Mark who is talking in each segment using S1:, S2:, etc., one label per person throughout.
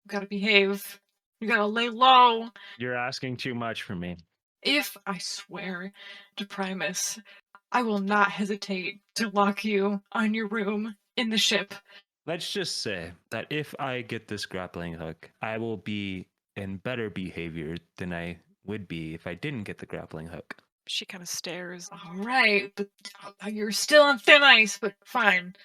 S1: gotta behave. You gotta lay low.
S2: You're asking too much from me.
S1: If I swear to Primus, I will not hesitate to lock you on your room in the ship.
S2: Let's just say that if I get this grappling hook, I will be in better behavior than I would be if I didn't get the grappling hook.
S1: She kind of stares. All right, but you're still on thin ice, but fine.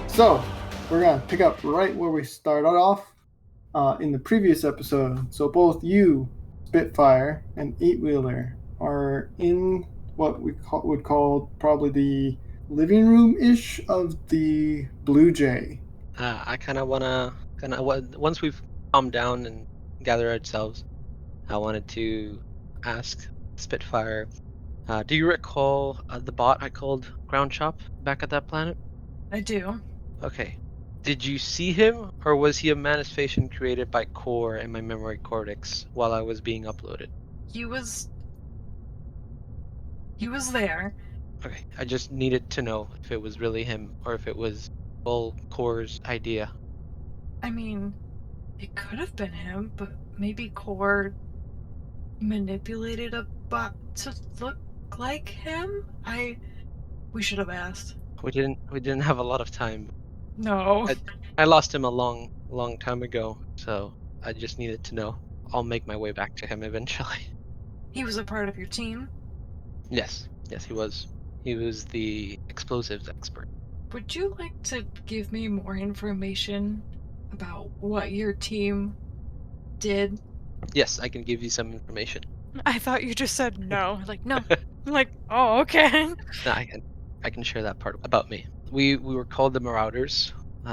S3: So, we're going to pick up right where we started off in the previous episode. So, both you, Spitfire, and Eight Wheeler are in what we would call probably the living room ish of the Blue Jay.
S4: I kind of want to, once we've calmed down and gathered ourselves, I wanted to ask Spitfire, do you recall the bot I called Ground Chop back at that planet?
S1: I do.
S4: Okay. Did you see him, or was he a manifestation created by Core and my memory cortex while I was being uploaded?
S1: He was there.
S4: Okay, I just needed to know if it was really him, or if it was all Core's idea.
S1: I mean, it could have been him, but maybe Core manipulated a bot to look like him? We should have asked.
S4: We didn't have a lot of time.
S1: No.
S4: I lost him a long time ago, so I just needed to know. I'll make my way back to him eventually.
S1: He was a part of your team?
S4: Yes, he was. He was the explosives expert.
S1: Would you like to give me more information about what your team did?
S4: Yes, I can give you some information.
S1: I thought you just said no. Like, no. Like, oh, okay.
S4: No, I can share that part about me. We were called the Marauders.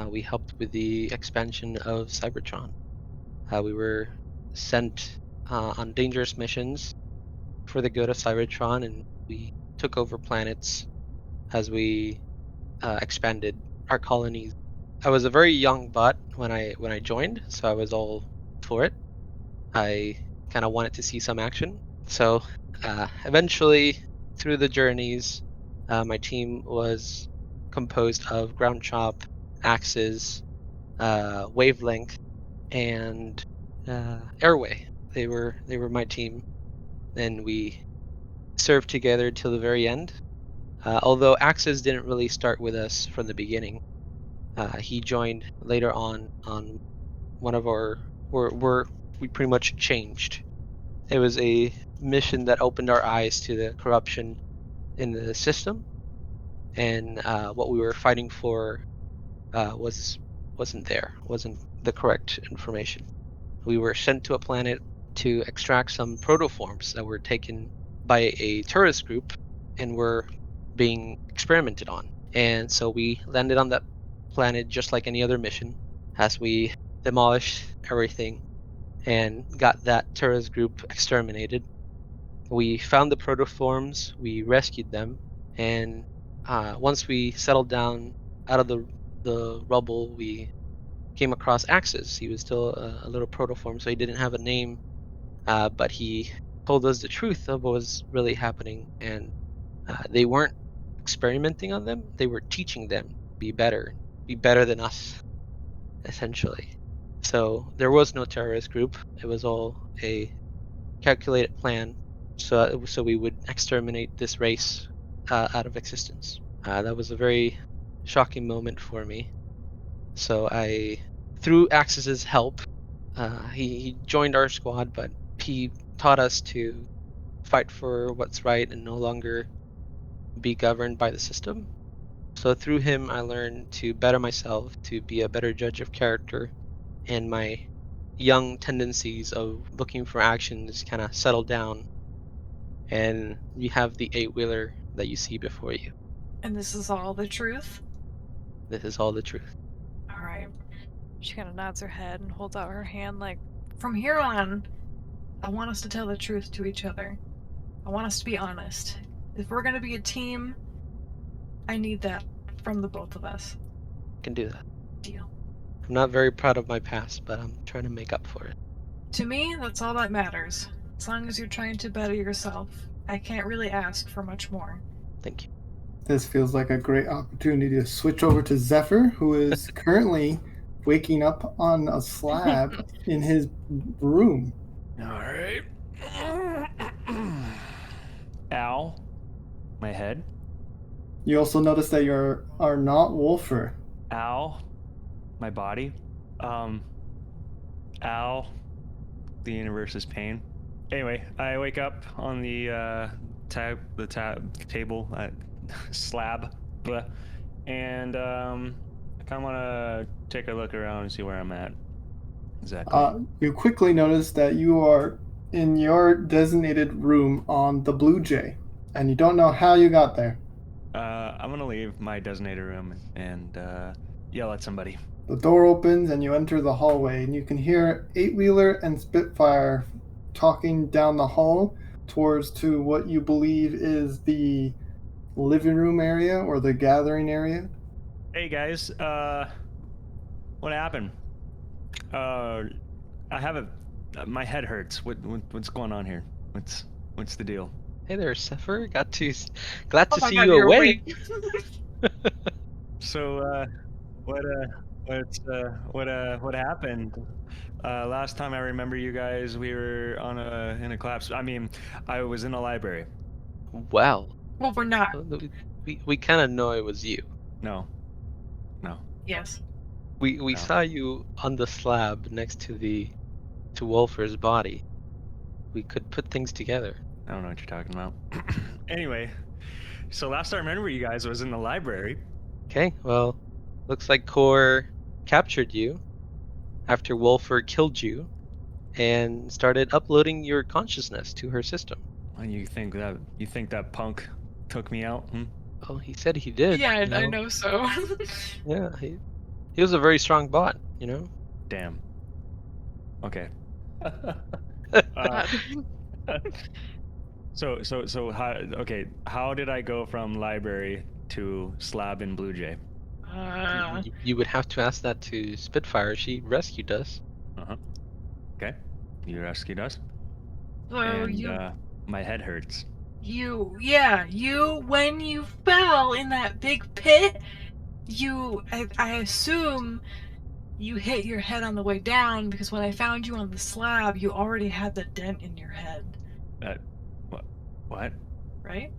S4: We helped with the expansion of Cybertron. We were sent on dangerous missions for the good of Cybertron, and we took over planets as we expanded our colonies. I was a very young bot when I joined, so I was all for it. I kind of wanted to see some action. So eventually, through the journeys, my team was composed of Ground Chop, Axes, Wavelength, and Airway. They were my team, and we served together till the very end. Although Axes didn't really start with us from the beginning, he joined later on one of our where we pretty much changed. It was a mission that opened our eyes to the corruption in the system, and what we were fighting for wasn't the correct information. We were sent to a planet to extract some protoforms that were taken by a terrorist group and were being experimented on. And so we landed on that planet just like any other mission, as we demolished everything and got that terrorist group exterminated. We found the protoforms, we rescued them, and once we settled down out of the rubble, we came across Axis. He was still a little protoform, so he didn't have a name, but he told us the truth of what was really happening, and they weren't experimenting on them, they were teaching them to be better than us, essentially. So there was no terrorist group. It was all a calculated plan, so we would exterminate this race out of existence. That was a very shocking moment for me. So through Axis's help, he joined our squad, but he taught us to fight for what's right and no longer be governed by the system. So through him, I learned to better myself, to be a better judge of character, and my young tendencies of looking for actions kind of settled down. And you have the eight-wheeler that you see before you.
S1: And this is all the truth?
S4: This is all the truth.
S1: All right. She kind of nods her head and holds out her hand like, from here on, I want us to tell the truth to each other. I want us to be honest. If we're going to be a team, I need that from the both of us.
S4: Can do that.
S1: Deal.
S4: I'm not very proud of my past, but I'm trying to make up for it.
S1: To me, that's all that matters. As long as you're trying to better yourself, I can't really ask for much more.
S4: Thank you.
S3: This feels like a great opportunity to switch over to Zephyr, who is currently waking up on a slab in his room.
S2: All right. Ow. My head.
S3: You also notice that you are not Wolfer.
S2: Ow. My body. Ow. The universe is pain. Anyway, I wake up on the table at slab, blah, and I kind of want to take a look around and see where I'm at. Exactly.
S3: You quickly notice that you are in your designated room on the Blue Jay, and you don't know how you got there.
S2: I'm gonna leave my designated room and yell at somebody.
S3: The door opens and you enter the hallway, and you can hear Eight-Wheeler and Spitfire talking down the hall towards to what you believe is the living room area or the gathering area.
S2: Hey guys, what happened? I have my head hurts. What's going on here? What's the deal?
S4: Hey there, Zephyr. Glad to
S1: Oh my
S4: see
S1: God,
S4: you
S1: you're
S4: awake.
S2: So, what happened? Last time I remember you guys, we were in a collapse. I mean, I was in a library.
S4: Well,
S1: Well, we're not.
S4: we kind of know it was you.
S2: No.
S1: Yes.
S4: We
S2: No.
S4: saw you on the slab next to Wolfer's body. We could put things together.
S2: I don't know what you're talking about. Anyway, so last I remember you guys was in the library.
S4: Okay, well, looks like Core captured you after Wolfer killed you and started uploading your consciousness to her system.
S2: And you think that punk took me out?
S4: Oh, he said he did.
S1: Yeah,
S4: you
S1: I know so.
S4: Yeah, he was a very strong bot, you know?
S2: Damn. Okay.
S1: God.
S2: So how did I go from library to slab in Blue Jay?
S4: You would have to ask that to Spitfire. She rescued us.
S2: Okay. You rescued us.
S1: So
S2: And my head hurts.
S1: when you fell in that big pit, I assume you hit your head on the way down, because when I found you on the slab, you already had the dent in your head.
S2: What?
S1: Right?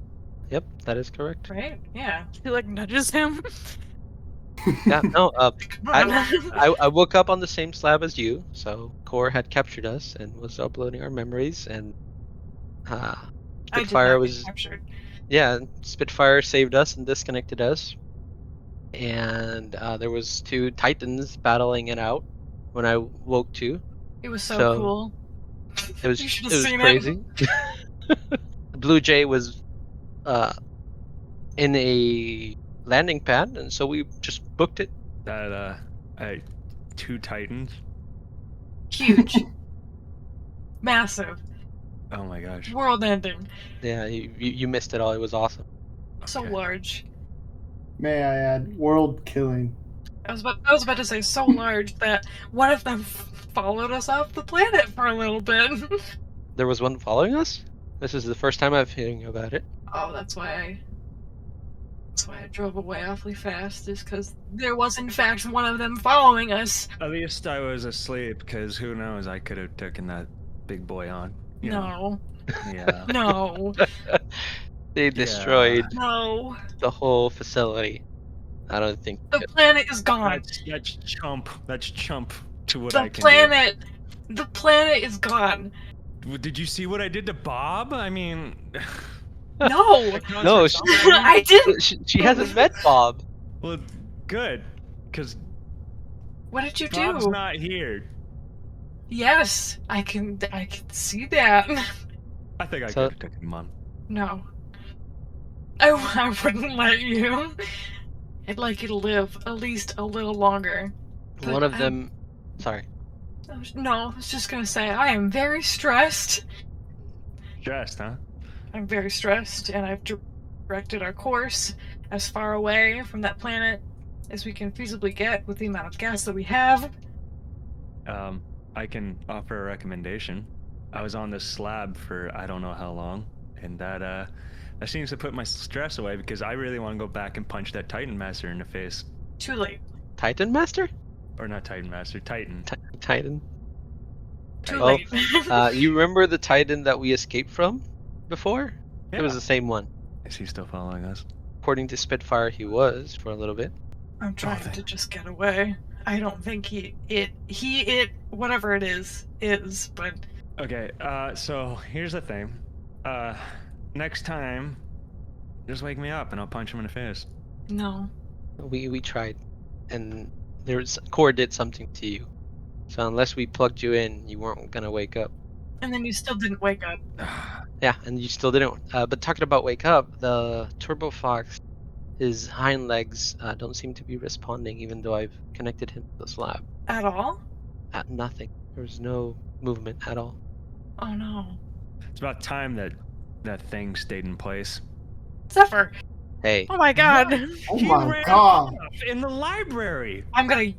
S4: Yep, that is correct.
S1: Right? Yeah. He like nudges him.
S4: Yeah, no,
S1: Come on.
S4: I woke up on the same slab as you, so Core had captured us and was uploading our memories, and
S1: I did
S4: Spitfire
S1: not get
S4: was
S1: captured.
S4: Spitfire saved us and disconnected us, and there was two Titans battling it out when I woke to.
S1: It was so
S4: So
S1: cool.
S4: it was
S1: You should
S4: it
S1: have
S4: was
S1: seen it.
S4: crazy. The Blue Jay was in a landing pad, and so we just booked it.
S2: Two Titans.
S1: Huge. Massive.
S2: Oh my gosh.
S1: World ending.
S4: Yeah, you missed it all. It was awesome.
S1: So
S2: Okay.
S1: large.
S3: May I add, world killing.
S1: I was about to say so large that one of them followed us off the planet for a little bit.
S4: There was one following us? This is the first time I've hearing about it.
S1: Oh, that's why I drove away awfully fast, is because there was in fact one of them following us.
S2: At least I was asleep, because who knows, I could have taken that big boy on. You know.
S1: No.
S2: Yeah.
S1: No.
S4: They destroyed
S1: No.
S4: the whole facility. I don't think
S1: The planet is gone.
S2: That's chump. That's chump to what
S1: The
S2: I can
S1: planet is gone.
S2: do. Did you see what I did to Bob? I mean,
S1: No.
S2: that counts
S4: No,
S2: for
S4: she-
S2: something.
S1: I didn't.
S4: she hasn't met Bob.
S2: Well, good, because
S1: What did you
S2: Bob's
S1: do?
S2: not here.
S1: Yes, I can see that.
S2: I think I
S4: So-
S2: could have taken him on.
S1: No. I wouldn't let you. I'd like you to live at least a little longer. But
S4: One of them. Sorry.
S1: No, I was just gonna say, I am very stressed.
S2: Stressed, huh?
S1: I'm very stressed, and I've directed our course, as far away from that planet as we can feasibly get with the amount of gas that we have.
S2: I can offer a recommendation. I was on this slab for I don't know how long, and that seems to put my stress away because I really want to go back and punch that Titan Master in the face.
S1: Too late.
S4: Titan Master?
S2: Or not Titan Master, Titan.
S4: Titan?
S1: Too
S4: Oh,
S1: late.
S4: you remember the Titan that we escaped from before?
S2: Yeah.
S4: It was the same one.
S2: Is he still following us?
S4: According to Spitfire, he was for a little bit.
S1: I'm trying to just get away. I don't think whatever it is, but
S2: Okay, so here's the thing. Next time, just wake me up and I'll punch him in the face.
S1: no.
S4: We tried, and Core did something to you. So unless we plugged you in, you weren't gonna wake up.
S1: And then you still didn't wake up.
S4: Yeah, and you still didn't. But talking about wake up, the Turbo Fox, his hind legs don't seem to be responding, even though I've connected him to the slab.
S1: At all?
S4: At nothing. There was no movement at all.
S1: Oh no.
S2: It's about time that thing stayed in place.
S1: Zephyr!
S4: Hey,
S1: Oh my god!
S3: Oh
S2: He
S3: my
S2: ran
S3: god.
S2: off in the library.
S1: I'm gonna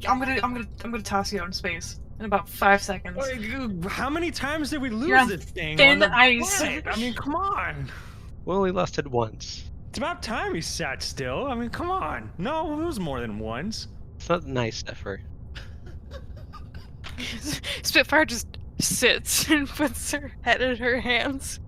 S1: toss you out in space in about 5 seconds.
S2: Like, how many times did we lose
S1: You're on
S2: this thing
S1: thin
S2: on the
S1: ice.
S2: planet? I mean, come on.
S4: we only lost it once.
S2: It's about time he sat still. I mean, come on. No, it was more than once.
S4: It's not nice, Zephyr.
S1: Spitfire just sits and puts her head in her hands.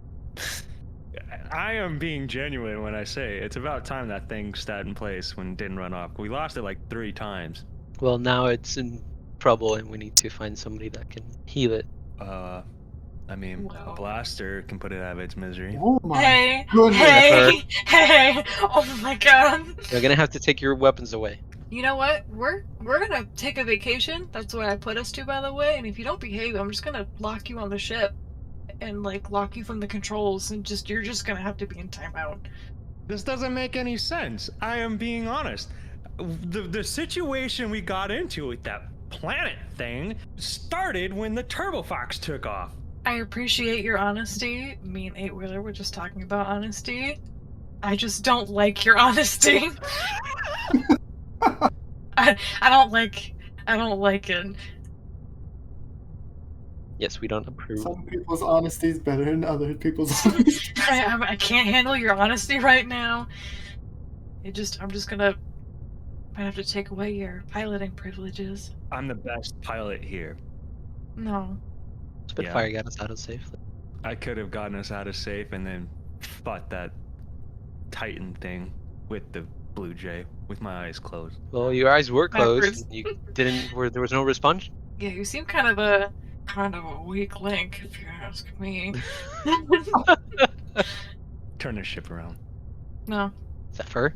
S2: I am being genuine when I say it's about time that thing sat in place when it didn't run off. We lost it like 3 times.
S4: Well, now it's in trouble, and we need to find somebody that can heal it.
S2: I mean,
S1: Wow.
S2: a blaster can put it out of its misery.
S3: Oh my
S1: Hey!
S3: goodness.
S1: Hey! Hey! Oh my god!
S4: You're gonna have to take your weapons away.
S1: You know what? We're gonna take a vacation. That's what I put us to, by the way. And if you don't behave, I'm just gonna lock you on the ship and like lock you from the controls, and you're just gonna have to be in timeout.
S2: This doesn't make any sense. I am being honest. The situation we got into with that planet thing started when the Turbo Fox took off.
S1: I appreciate your honesty. Me and Eight Wheeler were just talking about honesty. I just don't like your honesty. I don't like it.
S4: Yes, we don't approve.
S3: Some people's honesty is better than other people's honesty.
S1: I can't handle your honesty right now. I'm just gonna might have to take away your piloting privileges.
S2: I'm the best pilot here.
S1: No.
S4: Spitfire got us out of safely.
S2: I could have gotten us out of safe and then fought that Titan thing with the Blue Jay with my eyes closed.
S4: Well, your eyes were closed.
S1: Backwards.
S4: And you didn't. There was no response.
S1: Yeah, you seem kind of a weak link, if you ask me.
S2: Turn the ship around.
S1: No.
S4: Zephyr,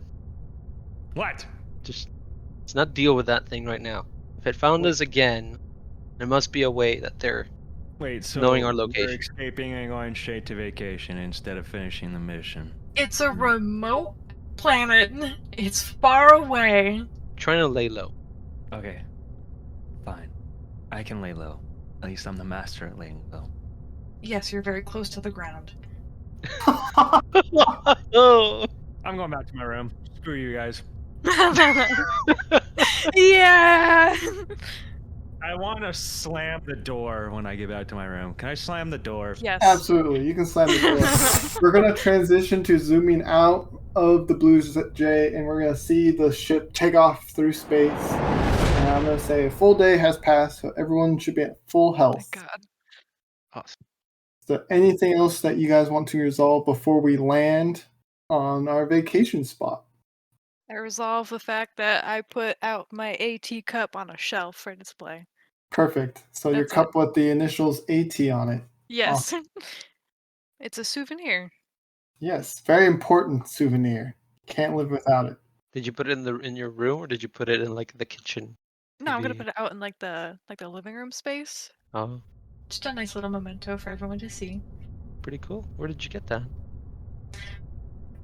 S2: What?
S4: just let's not deal with that thing right now. If it found us again, there must be a way that they're.
S2: Wait, so
S4: Knowing our
S2: we're
S4: location.
S2: escaping and going straight to vacation instead of finishing the mission.
S1: It's a remote planet. It's far away.
S4: Trying to lay low.
S2: Okay. Fine. I can lay low. At least I'm the master at laying low.
S1: Yes, you're very close to the ground.
S4: Oh.
S2: I'm going back to my room. Screw you guys.
S1: Yeah.
S2: I want to slam the door when I get back to my room. Can I slam the door?
S1: Yes.
S3: Absolutely, you can slam the door. We're gonna transition to zooming out of the Blue Jay, and we're gonna see the ship take off through space. And I'm gonna say a full day has passed, so everyone should be at full health.
S1: Thank God.
S4: Awesome.
S3: Is there anything else that you guys want to resolve before we land on our vacation spot?
S1: I resolve the fact that I put out my AT cup on a shelf for display.
S3: Perfect. So your
S1: That's it.
S3: cup with the initials AT on it.
S1: Yes. It's a souvenir.
S3: Yes, very important souvenir. Can't live without it.
S4: Did you put it in your room, or did you put it in like the kitchen?
S1: No, I'm gonna
S4: Maybe-
S1: put it out in like the living room space.
S4: Oh,
S1: Just a nice little memento for everyone to see.
S4: pretty cool. Where did you get that?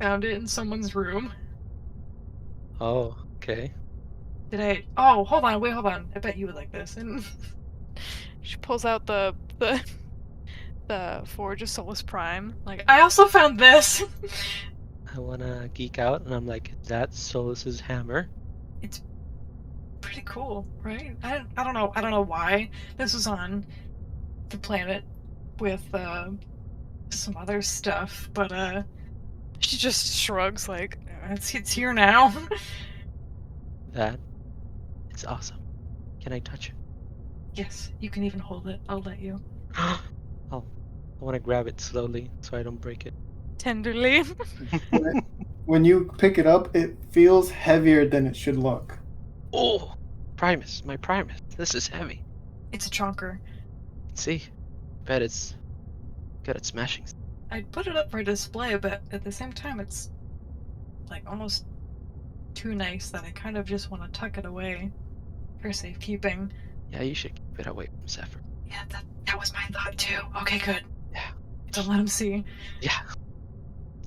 S1: Found it in someone's room.
S4: Oh, okay.
S1: Did I? Oh, hold on, wait, hold on. I bet you would like this. And she pulls out the Forge of Solus Prime. Like, I also found this.
S4: I wanna geek out, and I'm like, is that Solus's hammer?
S1: It's pretty cool, right? I don't know. I don't know why this was on the planet with some other stuff, but she just shrugs like it's here now.
S4: That it's awesome. Can I touch it?
S1: Yes, you can even hold it. I'll let you.
S4: Oh, I want to grab it slowly so I don't break it.
S1: Tenderly.
S3: When you pick it up, it feels heavier than it should look.
S4: Oh, Primus, my Primus. This is heavy.
S1: It's a chonker.
S4: See, bet it's good at smashing.
S1: I'd put it up for display, but at the same time, it's like almost too nice that I kind of just want to tuck it away for safekeeping.
S4: Yeah, you should keep it away from Zephyr.
S1: Yeah, that was my thought too. Okay, good.
S4: Yeah.
S1: Don't let him see.
S4: Yeah.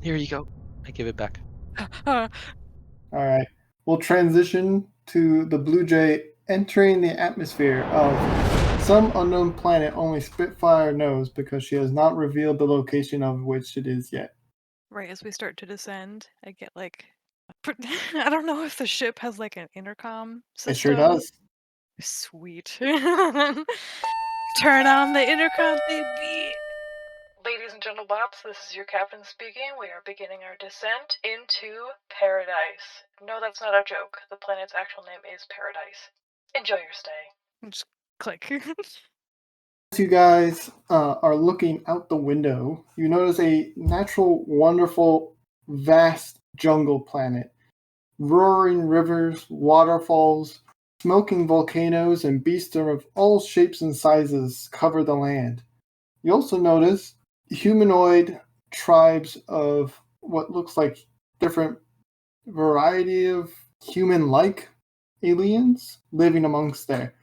S4: Here you go. I give it back.
S3: All right. We'll transition to the Blue Jay entering the atmosphere of some unknown planet only Spitfire knows because she has not revealed the location of which it is yet.
S1: Right as we start to descend, I get like I don't know if the ship has like an intercom
S3: It sure
S1: system.
S3: does.
S1: Sweet. Turn on the intercom, baby. Ladies and gentlemen, this is your captain speaking. We are beginning our descent into paradise. No, that's not a joke. The planet's actual name is Paradise. Enjoy your stay. Just click.
S3: As you guys are looking out the window, you notice a natural, wonderful, vast jungle planet. Roaring rivers, waterfalls, smoking volcanoes, and beasts of all shapes and sizes cover the land. You also notice humanoid tribes of what looks like different variety of human-like aliens living amongst there.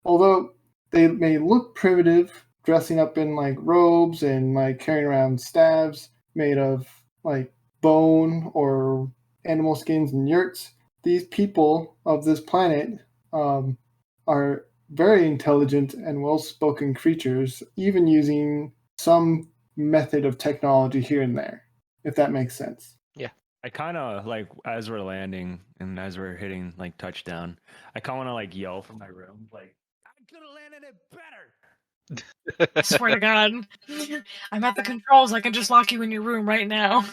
S3: Although they may look primitive, dressing up in like robes and like carrying around staves made of like bone or animal skins and yurts, these people of this planet are very intelligent and well-spoken creatures, even using some method of technology here and there, if that makes sense.
S2: I kind of like as we're landing and as we're hitting like touchdown, I kind of want to like yell from my room, like I could have landed it better.
S1: I swear to God. I'm at the controls. I can just lock you in your room right now.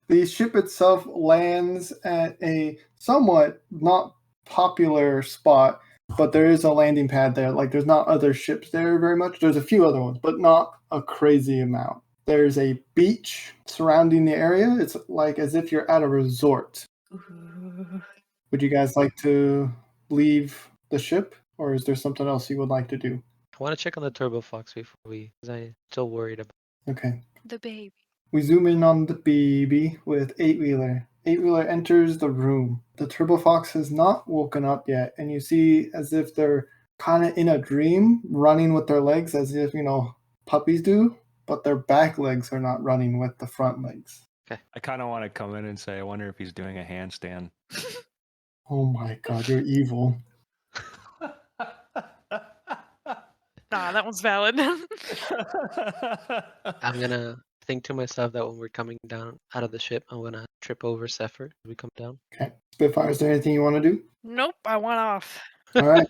S3: The ship itself lands at a somewhat not popular spot, but there is a landing pad there. Like, there's not other ships there very much. There's a few other ones, but not a crazy amount. There's a beach surrounding the area. It's like as if you're at a resort.
S1: Ooh.
S3: Would you guys like to leave the ship, or is there something else you would like to do?
S4: I want to check on the Turbo Fox before because I'm still worried about.
S3: Okay.
S1: The baby.
S3: We zoom in on the baby with Eight-Wheeler. Eight-Wheeler enters the room. The Turbo Fox has not woken up yet, and you see as if they're kind of in a dream, running with their legs as if, puppies do, but their back legs are not running with the front legs.
S2: I kind of want to come in and say, I wonder if he's doing a handstand.
S3: Oh my god, you're evil.
S1: Nah, that one's valid.
S4: I'm gonna think to myself that when we're coming down out of the ship, I'm gonna trip over Zephyr as we come down.
S3: Okay. Spitfire, is there anything you want to do?
S1: Nope, I want off.
S3: All right.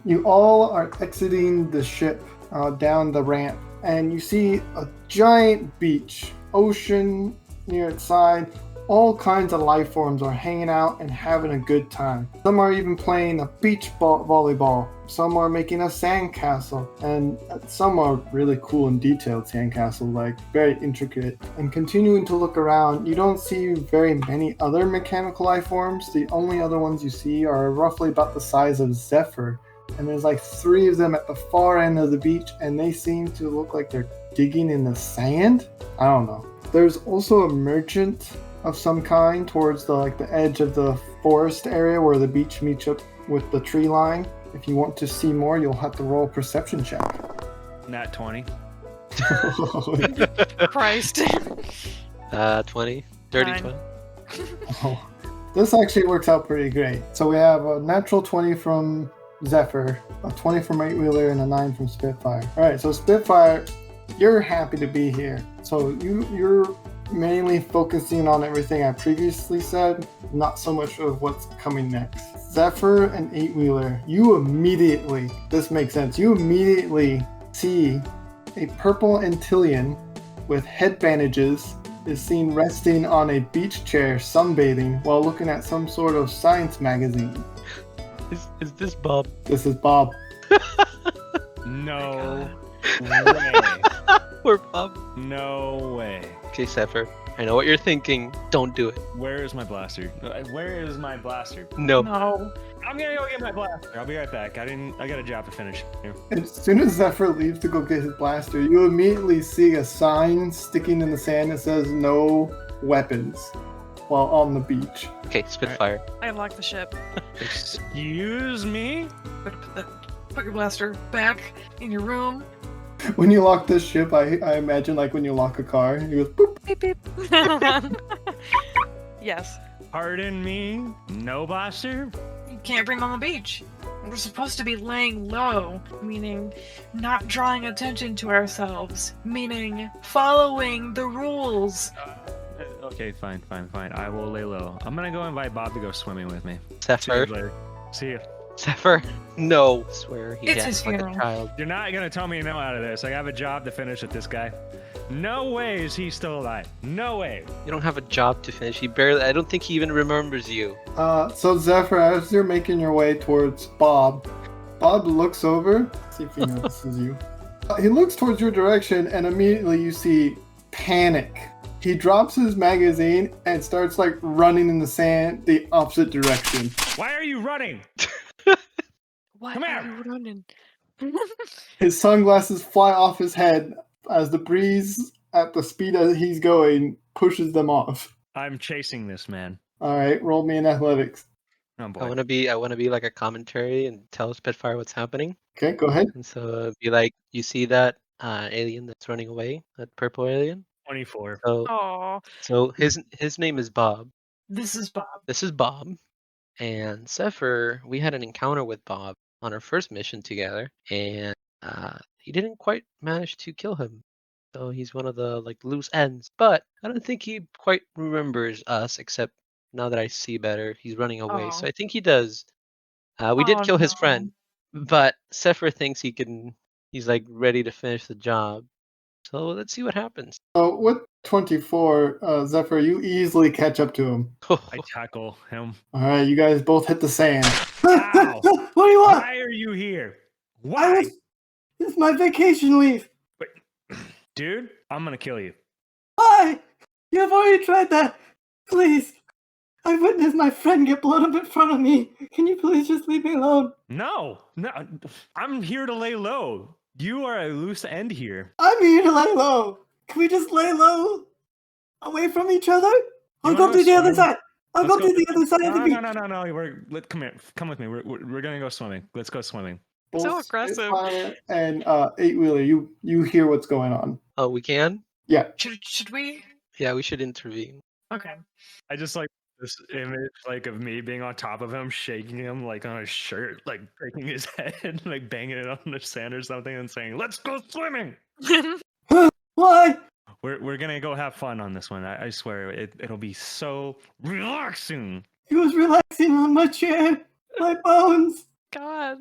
S3: You all are exiting the ship down the ramp, and you see a giant beach, ocean near its side. All kinds of life forms are hanging out and having a good time. Some are even playing a beach volleyball. Some are making a sandcastle, and some are really cool and detailed sandcastle, like very intricate. And continuing to look around, you don't see very many other mechanical life forms. The only other ones you see are roughly about the size of Zephyr, and there's like 3 of them at the far end of the beach, and they seem to look like they're digging in the sand. I don't know. There's also a merchant of some kind towards the edge of the forest area where the beach meets up with the tree line. If you want to see more, you'll have to roll a perception check.
S2: Nat 20.
S1: Christ.
S4: 20, dirty
S1: 9.
S4: 20.
S3: Oh, this actually works out pretty great. So we have a natural 20 from Zephyr, a 20 from Eight-Wheeler, and a 9 from Spitfire. All right, so Spitfire, you're happy to be here. So you're mainly focusing on everything I previously said, not so much of what's coming next. Zephyr and Eight Wheeler, you immediately, this makes sense, you immediately see a purple Antillian with head bandages is seen resting on a beach chair sunbathing while looking at some sort of science magazine.
S4: Is this Bob?
S3: This is Bob.
S2: No way.
S4: Poor Bob.
S2: No way.
S4: Okay, Zephyr. I know what you're thinking. Don't do it.
S2: Where is my blaster? Where is my blaster?
S4: No.
S1: No.
S2: I'm gonna go get my blaster. I'll be right back. I got a job to finish. Here.
S3: As soon as Zephyr leaves to go get his blaster, you immediately see a sign sticking in the sand that says no weapons while on the beach.
S4: Okay, Spitfire.
S1: I unlocked the ship.
S2: Excuse me?
S1: Put your blaster back in your room.
S3: When you lock this ship, I imagine like when you lock a car, you go boop.
S1: Beep beep. Yes.
S2: Pardon me? No blaster?
S1: You can't bring them on the beach. We're supposed to be laying low, meaning not drawing attention to ourselves, meaning following the rules.
S2: Okay, fine. I will lay low. I'm gonna go invite Bob to go swimming with me. See you
S4: Zephyr.
S2: later. See you.
S4: Zephyr. No. I swear he
S1: It's
S4: acts
S1: his
S4: like a
S1: funeral.
S4: child.
S2: You're not gonna tell me no out of this. I have a job to finish with this guy. No way is he still alive. No way.
S4: You don't have a job to finish. I don't think he even remembers you.
S3: So Zephyr, as you're making your way towards Bob looks over, see if he notices you. He looks towards your direction, and immediately you see panic. He drops his magazine and starts like running in the sand the opposite direction.
S2: Why are you running?
S1: Why
S2: Come
S1: are
S2: here.
S1: you running?
S3: His sunglasses fly off his head as the breeze at the speed that he's going pushes them off.
S2: I'm chasing this man.
S3: All right, roll me in athletics.
S2: Oh
S4: I
S2: boy.
S4: want to be like a commentary and tell Spitfire what's happening.
S3: Okay, go ahead.
S4: And so be like, you see that alien that's running away, that purple alien.
S2: 24.
S4: So his name is Bob.
S1: This is Bob.
S4: This is Bob. And Zephyr, we had an encounter with Bob on our first mission together, and he didn't quite manage to kill him. So he's one of the like loose ends. But I don't think he quite remembers us, except now that I see better, he's running away. So
S1: Oh.
S4: I think he does. We did
S1: Oh,
S4: kill his
S1: no.
S4: friend, but Zephyr thinks he's like ready to finish the job. So let's see what happens.
S3: So with 24, Zephyr, you easily catch up to him.
S2: I tackle him.
S3: All right, you guys both hit the sand.
S2: Ow.
S3: What do you want?
S2: Why are you here?
S3: I
S2: Why?
S3: was. It's my vacation leave.
S2: Dude, I'm gonna kill you.
S3: Why? You've already tried that. Please. I witnessed my friend get blown up in front of me. Can you please just leave me alone?
S2: No. I'm here to lay low. You are a loose end here.
S3: I'm here to lay low. Can we just lay low? Away from each other? I'll
S2: You
S3: go
S2: wanna
S3: through the other
S2: swim?
S3: side. I'll go through the other side of the beach.
S2: No. Come here. Come with me. We're gonna go swimming. Let's go swimming.
S1: So
S3: Both
S1: aggressive.
S3: Spitfire and Eight Wheeler, you hear what's going on.
S4: Oh, we can?
S3: Yeah.
S1: Should we?
S4: Yeah, we should intervene.
S1: Okay.
S2: I just like this image, like of me being on top of him, shaking him like on his shirt, like breaking his head, like banging it on the sand or something, and saying, "Let's go swimming."
S3: Why?
S2: We're gonna go have fun on this one. I swear it'll be so relaxing.
S3: He was relaxing on my chair. My bones.
S1: God.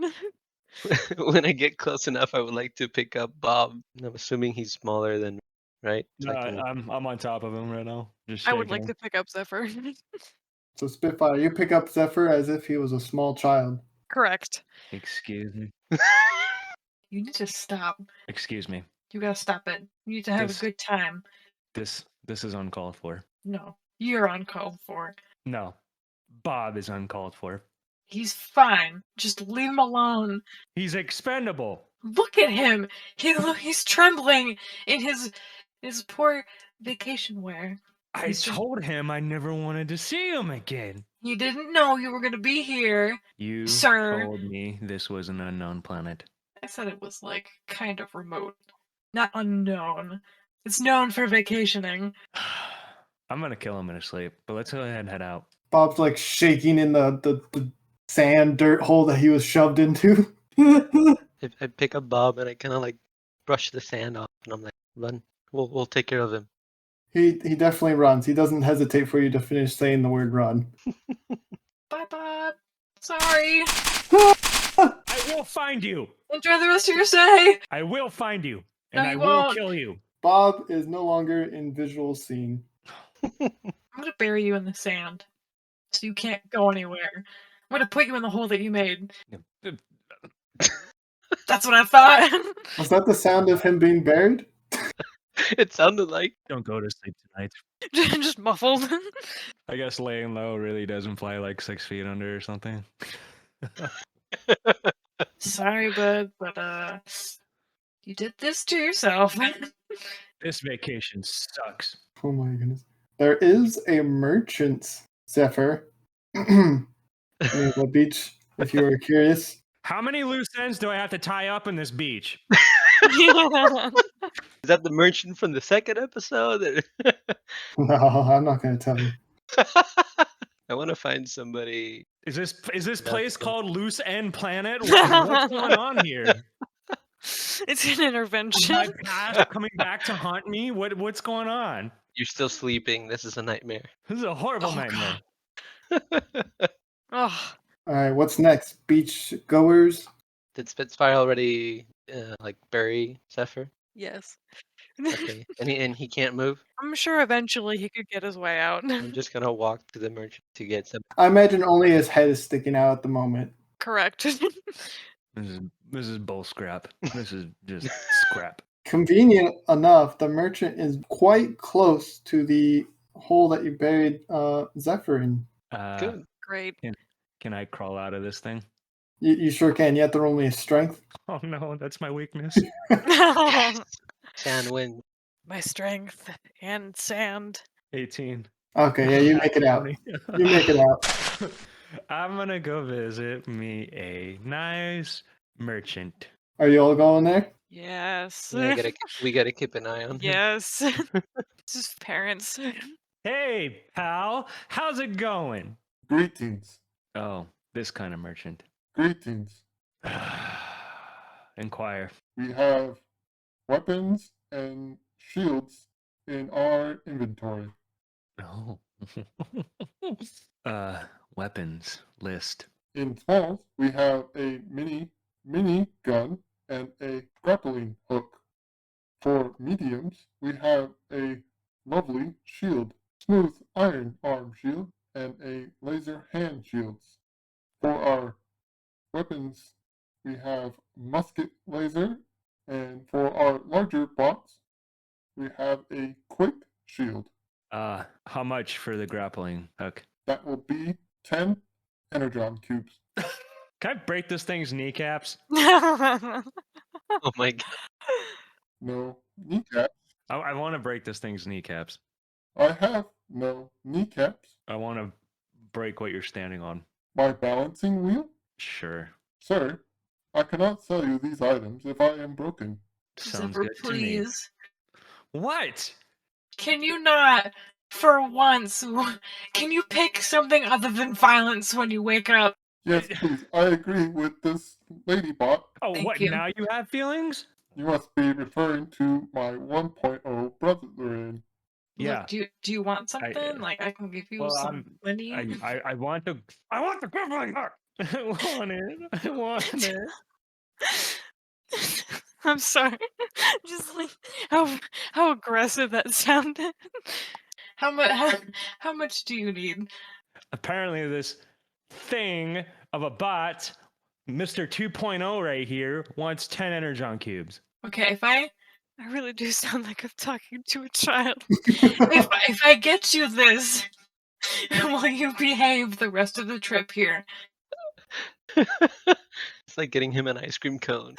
S4: When I get close enough, I would like to pick up Bob. I'm assuming he's smaller than me, right? So I can-
S2: I'm on top of him right now. Just
S1: I would
S2: shaking
S1: like
S2: him.
S1: to pick up Zephyr.
S3: So Spitfire, you pick up Zephyr as if he was a small child.
S1: Correct.
S2: Excuse me.
S1: You need to stop.
S2: Excuse me.
S1: You gotta stop it. You need to have
S2: This-
S1: a good time.
S2: This is uncalled for.
S1: No. You're uncalled for.
S2: No. Bob is uncalled for.
S1: He's fine. Just leave him alone.
S2: He's expendable.
S1: Look at him. He's trembling in his poor vacation wear.
S2: I
S1: He's just-
S2: told him I never wanted to see him again.
S1: You didn't know you were gonna be here.
S2: You
S1: Sir.
S2: told me this was an unknown planet.
S1: I said it was like kind of remote. Not unknown. It's known for vacationing.
S2: I'm gonna kill him in his sleep, but let's go ahead and head out.
S3: Bob's like shaking in the sand dirt hole that he was shoved into.
S4: I pick up Bob and I kind of like brush the sand off, and I'm like, "Run, we'll take care of him."
S3: He definitely runs. He doesn't hesitate for you to finish saying the word run.
S1: Bye, Bob. Sorry.
S2: I will find you.
S1: Enjoy the rest of your stay.
S2: I will find you,
S1: No,
S2: and I
S1: you
S2: will
S1: won't.
S2: kill you.
S3: Bob is no longer in visual scene.
S1: I'm gonna bury you in the sand, so you can't go anywhere. I'm gonna put you in the hole that you made. That's what I thought.
S3: Was that the sound of him being buried?
S4: It sounded like.
S2: Don't go to sleep tonight.
S1: Just muffled.
S2: I guess laying low really does imply like 6 feet under or something.
S1: Sorry, bud, but you did this to yourself.
S2: This vacation sucks.
S3: Oh my goodness. There is a merchant, Zephyr, near the beach, if you were curious.
S2: How many loose ends do I have to tie up in this beach?
S4: Is that the merchant from the second episode?
S3: No, I'm not going to tell you.
S4: I want to find somebody.
S2: Is this
S4: That's
S2: place
S4: good.
S2: called Loose End Planet? What's going on here?
S1: It's an
S2: Is
S1: intervention.
S2: my past coming back to haunt me? What's going on?
S4: You're still sleeping. This is a nightmare.
S2: This is a horrible
S1: Oh,
S2: nightmare.
S1: Oh,
S3: All right, what's next? Beach goers?
S4: Did Spitfire already like bury Zephyr?
S1: yes.
S4: Okay, and he can't move.
S1: I'm sure eventually he could get his way out.
S4: I'm just gonna walk to the merchant to get some.
S3: I imagine only his head is sticking out at the moment.
S1: Correct.
S2: This is bull scrap. This is just scrap.
S3: Convenient enough, the merchant is quite close to the hole that you buried Zephyr in.
S4: Good.
S1: Great.
S2: Can I crawl out of this thing?
S3: You sure can. You have to roll me a strength.
S2: Oh no, that's my weakness.
S4: Sand wind.
S1: My strength and sand.
S2: 18.
S3: Okay, yeah, you make it out. You make it out.
S2: I'm gonna go visit me a nice merchant.
S3: Are you all going there?
S1: Yes.
S4: We gotta keep an eye on him.
S1: Yes. This is parents.
S2: Hey, pal, how's it going?
S5: Greetings.
S2: Oh, this kind of merchant.
S5: Greetings.
S2: Inquire.
S5: We have weapons and shields in our inventory.
S2: Oh. Weapons list.
S5: In smalls, we have a mini gun and a grappling hook. For mediums, we have a lovely shield, smooth iron arm shield, and a laser hand shields. For our weapons, we have musket laser, and for our larger box, we have a quick shield.
S2: How much for the grappling hook?
S5: That will be 10 energon cubes.
S2: Can I break this thing's kneecaps?
S4: Oh my god.
S5: No kneecaps.
S2: I want to break this thing's kneecaps.
S5: I have no kneecaps.
S2: I want to break what you're standing on.
S5: My balancing wheel?
S2: Sure.
S5: Sir, I cannot sell you these items if I am broken.
S2: Sounds
S1: Zipper,
S2: good to me.
S1: please.
S2: What?
S1: Can you not, for once, can you pick something other than violence when you wake up?
S5: Yes, please, I agree with this lady bot.
S2: Oh,
S1: Thank
S2: what?
S1: you.
S2: Now you have feelings?
S5: You must be referring to my 1.0 brother.
S2: Yeah.
S1: Look, do you want something? Like I can give you
S2: Well,
S1: some money.
S2: I want the grappling hook. I want it. I want it.
S1: I'm sorry. Just like how aggressive that sounded. How much do you need?
S2: Apparently, this thing of a bot, Mr. 2.0 right here, wants 10 energon cubes.
S1: Okay, if I really do sound like I'm talking to a child. if I get you this, will you behave the rest of the trip here?
S4: It's like getting him an ice cream cone.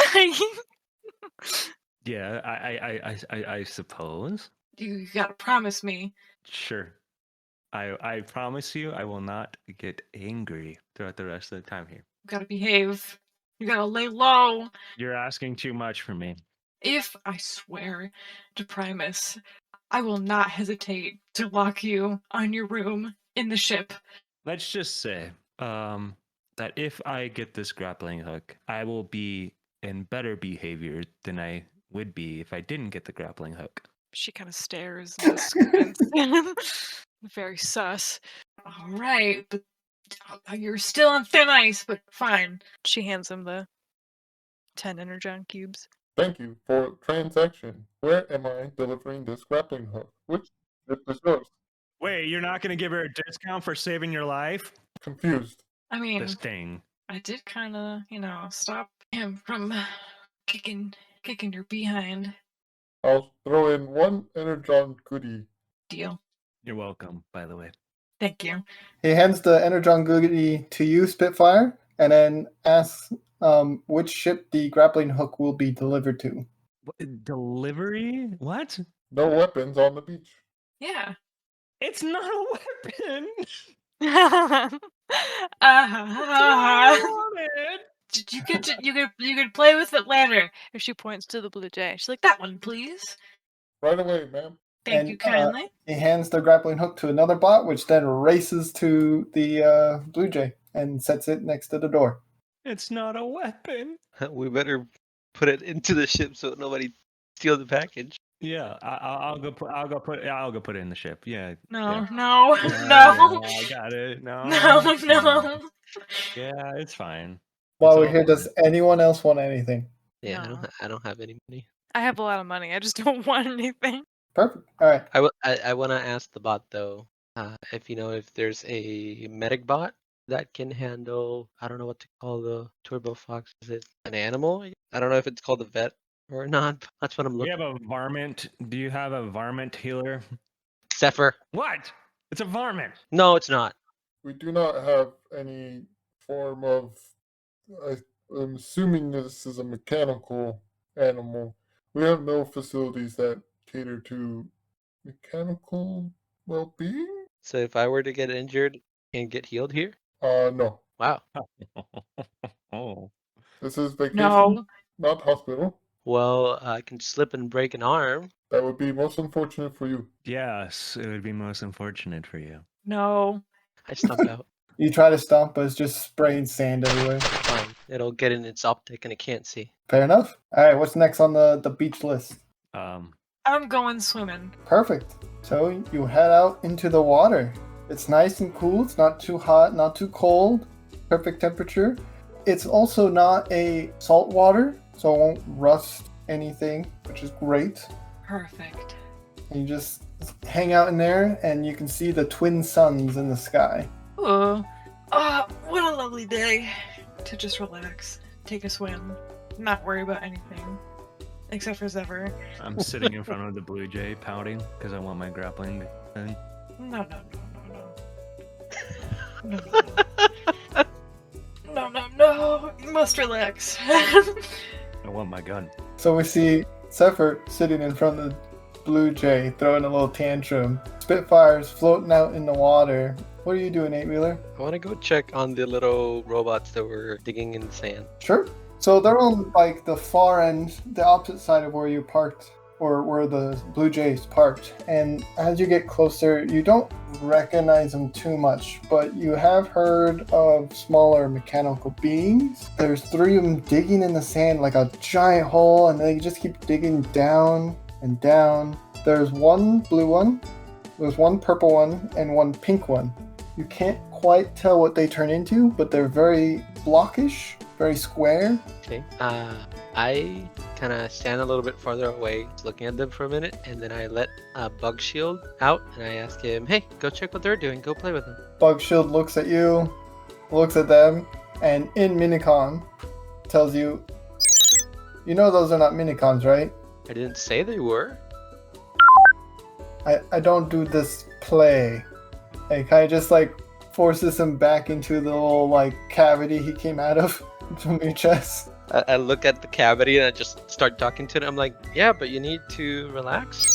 S2: Yeah, I suppose.
S1: You gotta promise me.
S2: Sure. I promise you I will not get angry throughout the rest of the time here.
S1: You gotta behave. You gotta lay low.
S2: You're asking too much from me.
S1: If I swear to Primus, I will not hesitate to lock you on your room in the ship.
S2: Let's just say that if I get this grappling hook, I will be in better behavior than I would be if I didn't get the grappling hook.
S1: She kind of stares in disgust. Very sus. All right, but you're still on thin ice, but fine. She hands him the 10 energon cubes.
S5: Thank you for transaction. Where am I delivering this grappling hook? Which ship is yours?
S2: Wait, you're not going to give her a discount for saving your life?
S5: Confused.
S1: I mean,
S2: This thing.
S1: I did kind of, stop him from kicking your behind.
S5: I'll throw in one energon goodie.
S1: Deal.
S2: You're welcome, by the way.
S1: Thank you.
S3: He hands the energon goodie to you, Spitfire, and then asks which ship the grappling hook will be delivered to.
S2: Delivery? What?
S5: No weapons on the beach.
S1: Yeah.
S2: It's not a weapon.
S1: You could play with it later. If she points to the blue jay, she's like, "That one, please."
S5: Right away, ma'am.
S1: Thank you kindly.
S3: He hands the grappling hook to another bot, which then races to the blue jay and sets it next to the door.
S2: It's not a weapon.
S4: We better put it into the ship so nobody steal the package.
S2: Yeah, I'll go put it in the ship. Yeah.
S1: No,
S2: yeah.
S1: no,
S2: Yeah,
S1: no,
S2: I got it. No.
S1: no.
S2: Yeah, it's fine.
S3: While
S2: It's
S3: we're
S2: all
S3: here,
S2: fine.
S3: does anyone else want anything?
S4: Yeah,
S1: No.
S4: I don't have any money.
S1: I have a lot of money. I just don't want anything.
S3: Perfect. All right.
S4: I want to ask the bot though, if if there's a medic bot that can handle, I don't know what to call the turbo fox. Is it an animal? I don't know if it's called a vet or not. But that's what I'm
S2: We
S4: looking.
S2: have a varmint. Do you have a varmint healer?
S4: Zephyr.
S2: What? It's a varmint.
S4: No, it's not.
S5: We do not have any form of. I'm assuming this is a mechanical animal. We have no facilities that cater to mechanical well-being.
S4: So if I were to get injured and get healed here,
S5: No.
S4: wow.
S2: Oh.
S5: This is vacation,
S1: No.
S5: not hospital.
S4: Well, I can slip and break an arm.
S5: That would be most unfortunate for you.
S2: Yes, it would be most unfortunate for you.
S1: No.
S4: I stump out.
S3: You try to stomp, but it's just spraying sand everywhere.
S4: Fine. It'll get in its optic and it can't see.
S3: Fair enough. All right, what's next on the beach list?
S1: I'm going swimming.
S3: Perfect. So you head out into the water. It's nice and cool. It's not too hot, not too cold. Perfect temperature. It's also not a salt water, so it won't rust anything, which is great.
S1: Perfect.
S3: And you just hang out in there, and you can see the twin suns in the sky.
S1: Oh, what a lovely day to just relax, take a swim, not worry about anything, except for Zephyr.
S2: I'm sitting in front of the blue jay, pouting because I want my grappling thing.
S1: No. No, you must relax.
S2: I want my gun.
S3: So we see Zephyr sitting in front of the blue jay, throwing a little tantrum. Spitfire's floating out in the water. What are you doing, 8-wheeler?
S4: I want to go check on the little robots that were digging in the sand.
S3: Sure. So they're on like the far end, the opposite side of where you parked, or where the Blue Jays parked. And as you get closer, you don't recognize them too much, but you have heard of smaller mechanical beings. There's 3 of them digging in the sand like a giant hole, and they just keep digging down and down. There's one blue one, there's one purple one, and one pink one. You can't quite tell what they turn into, but they're very blockish, very square.
S4: Okay. I kind of stand a little bit farther away, looking at them for a minute, and then I let Bug Shield out, and I ask him, "Hey, go check what they're doing. Go play with them."
S3: Bug Shield looks at you, looks at them, and in Minicon tells you, "You know those are not Minicons, right?
S4: I didn't say they were.
S3: I don't do this play." And kind of just like forces him back into the little like cavity he came out of from your chest.
S4: I look at the cavity and I just start talking to it. I'm like, "Yeah, but you need to relax.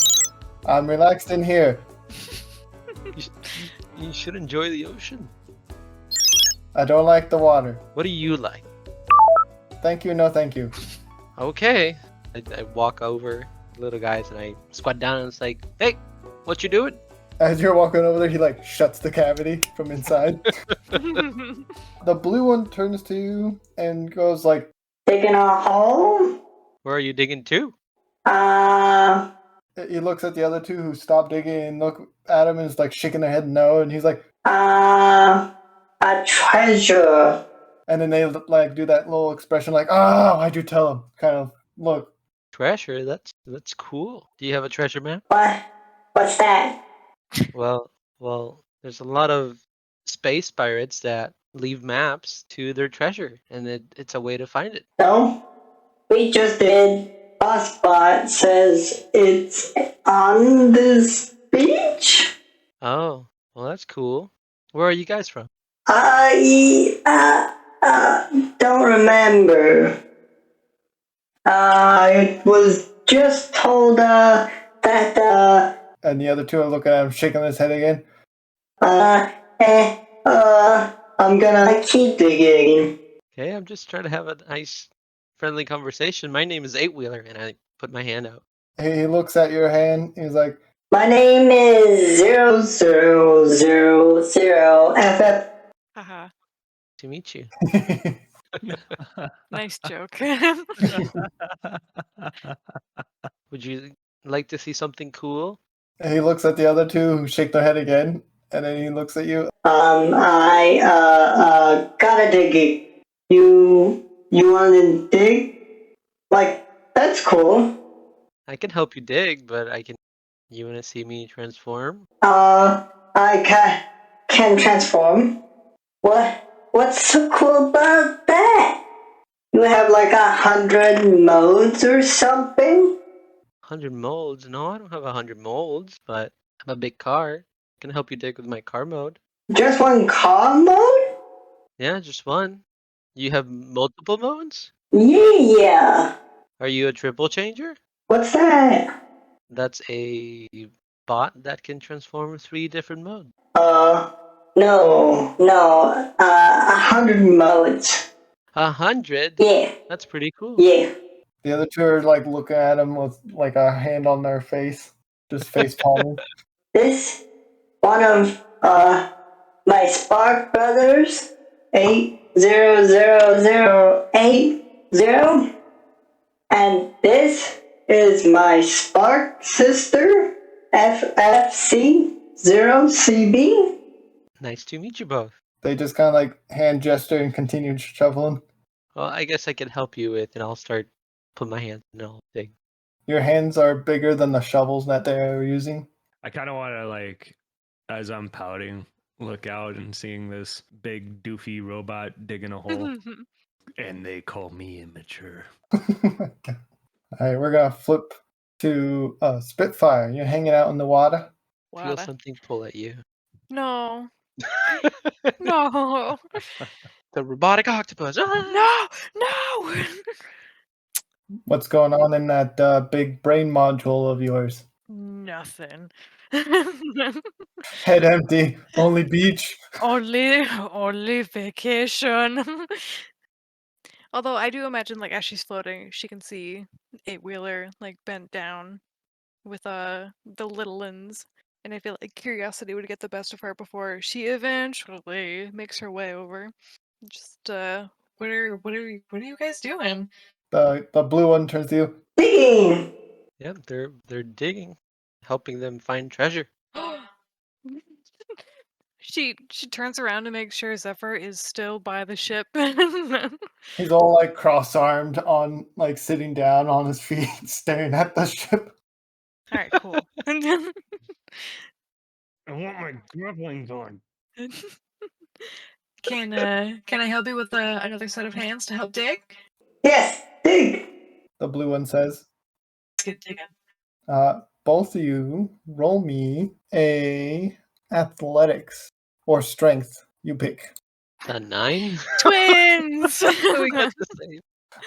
S3: I'm relaxed in here.
S4: You should enjoy the ocean."
S3: I don't like the water.
S4: What do you like?
S3: Thank you, no thank you.
S4: Okay. I walk over the little guys and I squat down and it's like, "Hey, what you doing?"
S3: As you're walking over there, he like shuts the cavity from inside. The blue one turns to you and goes like,
S6: Digging a hole?
S4: Where are you digging to?
S3: He looks at the other two who stopped digging and look at him and is like shaking their head no, and he's like,
S6: a treasure.
S3: and then they like do that little expression like, oh, why'd you tell him? Kind of look.
S4: Treasure? That's cool. Do you have a treasure map?
S6: What's that?
S4: Well, there's a lot of space pirates that leave maps to their treasure, and it's a way to find it.
S6: No, we just did. Bossbot says it's on this beach.
S4: Oh, well, that's cool. Where are you guys from?
S6: I don't remember. I was just told that
S3: And the other two are looking at him, shaking his head again.
S6: I'm gonna keep digging.
S4: Okay, I'm just trying to have a nice, friendly conversation. My name is Eight Wheeler, and I put my hand out.
S3: He looks at your hand. He's like,
S6: My name is 0000FF.
S1: Haha.
S4: To meet you.
S1: Nice joke.
S4: Would you like to see something cool?
S3: he looks at the other two who shake their head again, and then he looks at you.
S6: I gotta dig it. You want to dig? Like, that's cool.
S4: I can help you dig, but I can. You want to see me transform?
S6: I can transform. What's so cool about that? You have like 100 modes or something?
S4: 100 molds? No, I don't have 100 molds, but I'm a big car. I can help you dig with my car mode.
S6: Just one car mode?
S4: Yeah, just one. You have multiple modes?
S6: Yeah.
S4: Are you a triple changer?
S6: What's that?
S4: That's a bot that can transform 3 different modes.
S6: No. 100 modes.
S4: 100?
S6: Yeah.
S4: That's pretty cool.
S6: Yeah.
S3: The other two are like looking at him with like a hand on their face, just face palming.
S6: This one of my Spark brothers, 800080, and this is my Spark sister, FFC0CB.
S4: Nice to meet you both.
S3: They just kind of like hand gesture and continue shoveling.
S4: Well, I guess I can help you with, and I'll start put my hands and I'll dig.
S3: Your hands are bigger than the shovels that they're using.
S2: I kind of want to, like, as I'm pouting, look out and seeing this big doofy robot digging a hole. And they call me immature.
S3: All right, we're gonna flip to Spitfire. You're hanging out in the water.
S4: Feel something pull at you.
S1: No. No.
S4: The robotic octopus.
S1: No. No.
S3: What's going on in that big brain module of yours?
S1: Nothing.
S3: Head empty. Only beach.
S1: only vacation. Although I do imagine, like, as she's floating, she can see Eight Wheeler like bent down with the little ones, and I feel like curiosity would get the best of her before she eventually makes her way over. Just what are you guys doing?
S3: The blue one turns to you.
S6: Digging!
S4: Yep, they're digging, helping them find treasure.
S1: She turns around to make sure Zephyr is still by the ship.
S3: He's all like cross-armed on, like sitting down on his feet, staring at the ship.
S1: All right, cool.
S2: I want my grapplings on.
S1: Can I help you with another set of hands to help dig?
S6: Yes, dig!
S3: The blue one says.
S1: Let's get digging.
S3: Both of you roll me a athletics or strength. You pick.
S4: A 9?
S1: Twins.
S4: We got the same.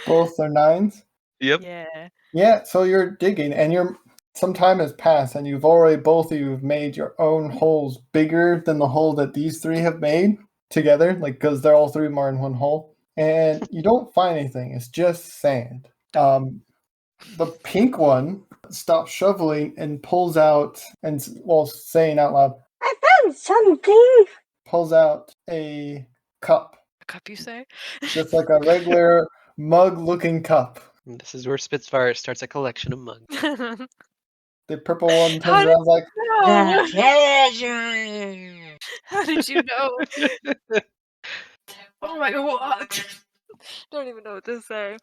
S3: Both are 9s.
S4: Yep.
S1: Yeah.
S3: Yeah, so you're digging, and some time has passed, and both of you have made your own holes bigger than the hole that these three have made together, like because they're all three more in one hole, and you don't find anything. It's just sand. The pink one stops shoveling and pulls out, and while saying out loud,
S6: I found something!
S3: pulls out a cup,
S1: A cup, you say?
S3: just like a regular mug-looking cup.
S4: And this is where Spitfire starts a collection of mugs.
S3: The purple one
S1: How
S3: turns
S1: did
S3: around like,
S1: you
S7: The
S1: know?
S7: treasure.
S1: How did you know? Oh my god! Don't even know what to say.